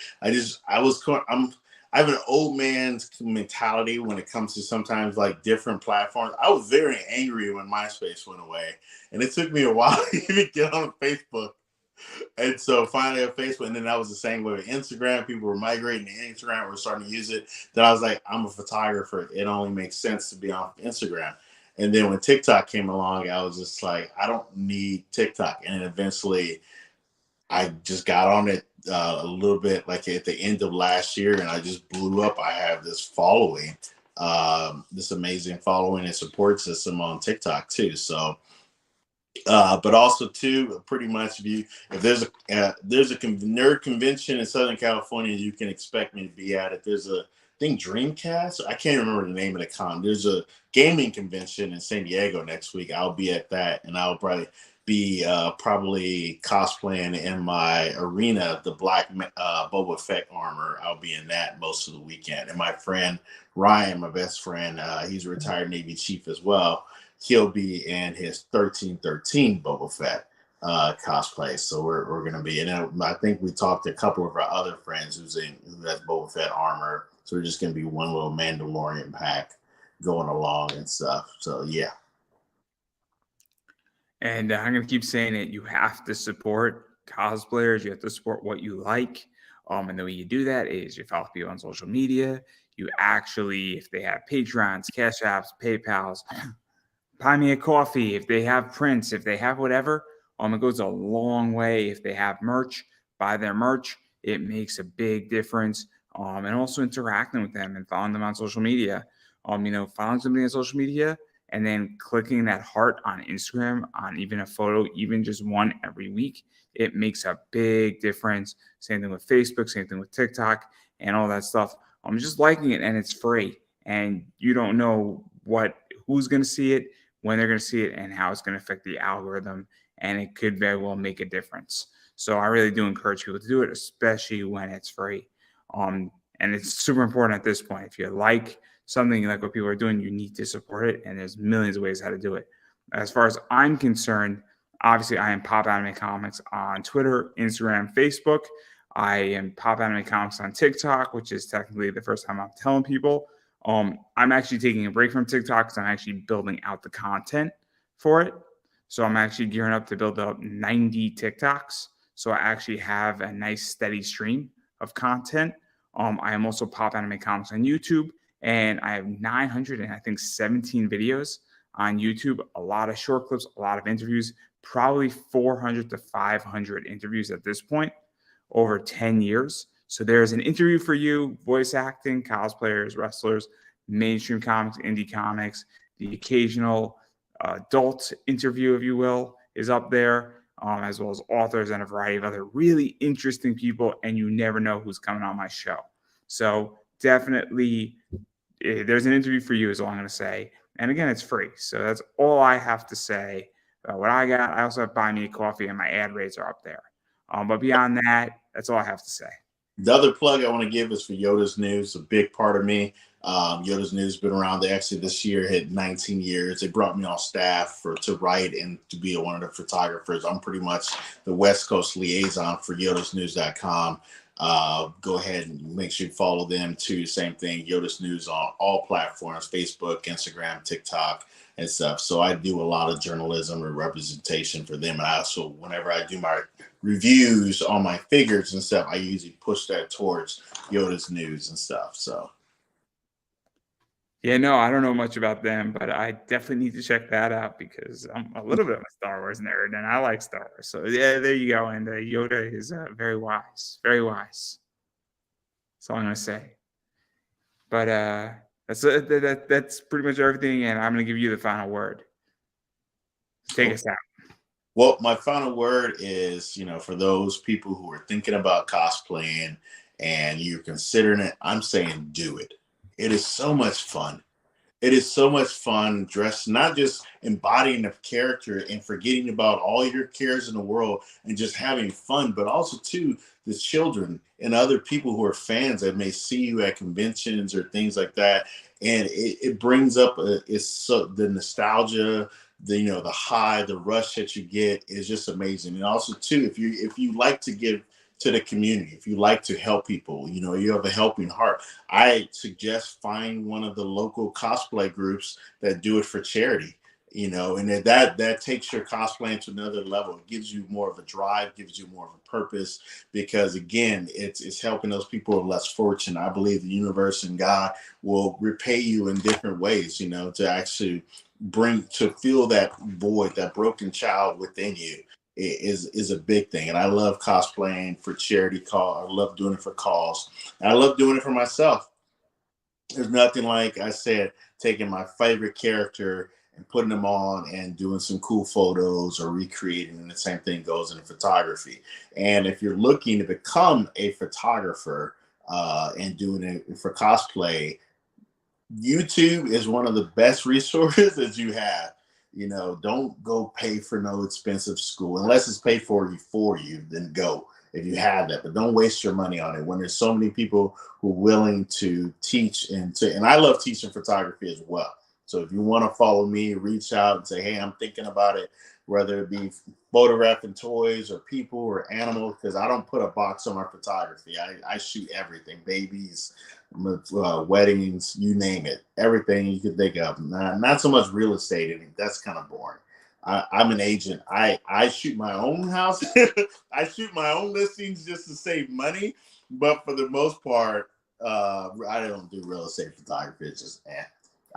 Speaker 2: have an old man's mentality when it comes to sometimes like different platforms. I was very angry when MySpace went away, and it took me a while to even get on Facebook. And so finally on Facebook, and then that was the same way with Instagram. People were migrating to Instagram, were starting to use it. Then I was like, I'm a photographer. It only makes sense to be on Instagram. And then when TikTok came along, I was just like, I don't need TikTok. And eventually I just got on it a little bit like at the end of last year, and I just blew up. I have this following, this amazing following and support system on TikTok too. So but also too, pretty much if there's a nerd convention in Southern California, you can expect me to be at it. There's I think Dreamcast. I can't remember the name of the con. There's a gaming convention in San Diego next week. I'll be at that, and I'll probably be cosplaying in my arena, the black Boba Fett armor. I'll be in that most of the weekend. And my friend Ryan, my best friend, he's a retired Navy chief as well. He'll be in his 1313 Boba Fett cosplay. So we're going to be, and I think we talked to a couple of our other friends who has Boba Fett armor. So we're just going to be one little Mandalorian pack going along and stuff. So yeah.
Speaker 1: And I'm going to keep saying it. You have to support cosplayers. You have to support what you like. And the way you do that is you follow people on social media. You actually, if they have Patreons, Cash Apps, PayPals, buy me a coffee. If they have prints, if they have whatever, it goes a long way. If they have merch, buy their merch. It makes a big difference. and also interacting with them and following them on social media. Following somebody on social media and then clicking that heart on Instagram on even a photo, even just one every week, it makes a big difference. Same thing with Facebook, same thing with TikTok and all that stuff. I'm just liking it, and it's free, and you don't know who's going to see it, when they're going to see it, and how it's going to affect the algorithm, and it could very well make a difference. So I really do encourage people to do it, especially when it's free. And it's super important at this point. If you like something, you like what people are doing, you need to support it, and there's millions of ways how to do it. As far as I'm concerned, obviously I am Pop Anime Comics on Twitter, Instagram, Facebook. I am Pop Anime Comics on TikTok, which is technically the first time I'm telling people. I'm actually taking a break from TikTok because I'm actually building out the content for it. So I'm actually gearing up to build up 90 TikToks. So I actually have a nice steady stream of content. I am also Pop Anime Comics on YouTube, and I have 900 and I think 17 videos on YouTube. A lot of short clips, a lot of interviews, probably 400 to 500 interviews at this point over 10 years. So there's an interview for you, voice acting, cosplayers, wrestlers, mainstream comics, indie comics, the occasional adult interview, if you will, is up there, as well as authors and a variety of other really interesting people. And you never know who's coming on my show. So definitely there's an interview for you is all I'm going to say. And again, it's free. So that's all I have to say about what I got. I also have Buy Me a Coffee, and my ad rates are up there. But beyond that, that's all I have to say.
Speaker 2: The other plug I want to give is for Yoda's News, a big part of me. Yoda's News has been around. They actually this year hit 19 years. They brought me on staff to write and to be one of the photographers. I'm pretty much the West Coast liaison for YodasNews.com. Go ahead and make sure you follow them too. Same thing, Yoda's News on all platforms, Facebook, Instagram, TikTok, and stuff. So I do a lot of journalism and representation for them. And I also, whenever I do my reviews on my figures and stuff, I usually push that towards Yoda's News and stuff. So
Speaker 1: yeah, no, I don't know much about them, but I definitely need to check that out because I'm a little bit of a Star Wars nerd and I like Star Wars. So yeah, there you go. And Yoda is very wise, very wise. That's all I'm gonna say. But that's pretty much everything, and I'm gonna give you the final word. Take us out.
Speaker 2: well, my final word is, for those people who are thinking about cosplaying and you're considering it, I'm saying do it. It is so much fun. It is so much fun dressed, not just embodying the character and forgetting about all your cares in the world and just having fun, but also too the children and other people who are fans that may see you at conventions or things like that. And it brings up the nostalgia, the high, the rush that you get is just amazing. And also too, if you like to give to the community, if you like to help people, you have a helping heart, I suggest find one of the local cosplay groups that do it for charity. And that takes your cosplaying to another level. It gives you more of a drive, gives you more of a purpose, because again, it's helping those people who are less fortunate. I believe the universe and God will repay you in different ways, to actually to feel that void, that broken child within you is a big thing. And I love cosplaying for charity cause. I love doing it for cause. And I love doing it for myself. There's nothing like, I said, taking my favorite character and putting them on and doing some cool photos or recreating. And the same thing goes in photography. And if you're looking to become a photographer and doing it for cosplay, YouTube is one of the best resources that you have. Don't go pay for no expensive school unless it's paid for you, then go if you have that. But don't waste your money on it when there's so many people who are willing to teach and I love teaching photography as well. So if you want to follow me, reach out and say, hey, I'm thinking about it, whether it be photographing toys or people or animals, because I don't put a box on my photography. I shoot everything, babies, weddings, you name it, everything you could think of. Not so much real estate. That's kind of boring. I'm an agent. I shoot my own house. I shoot my own listings just to save money. But for the most part, I don't do real estate photography. It's just,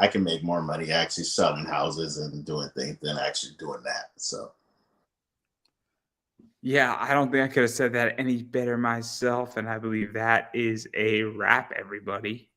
Speaker 2: I can make more money actually selling houses and doing things than actually doing that. So
Speaker 1: Yeah, I don't think I could have said that any better myself, and I believe that is a wrap, everybody.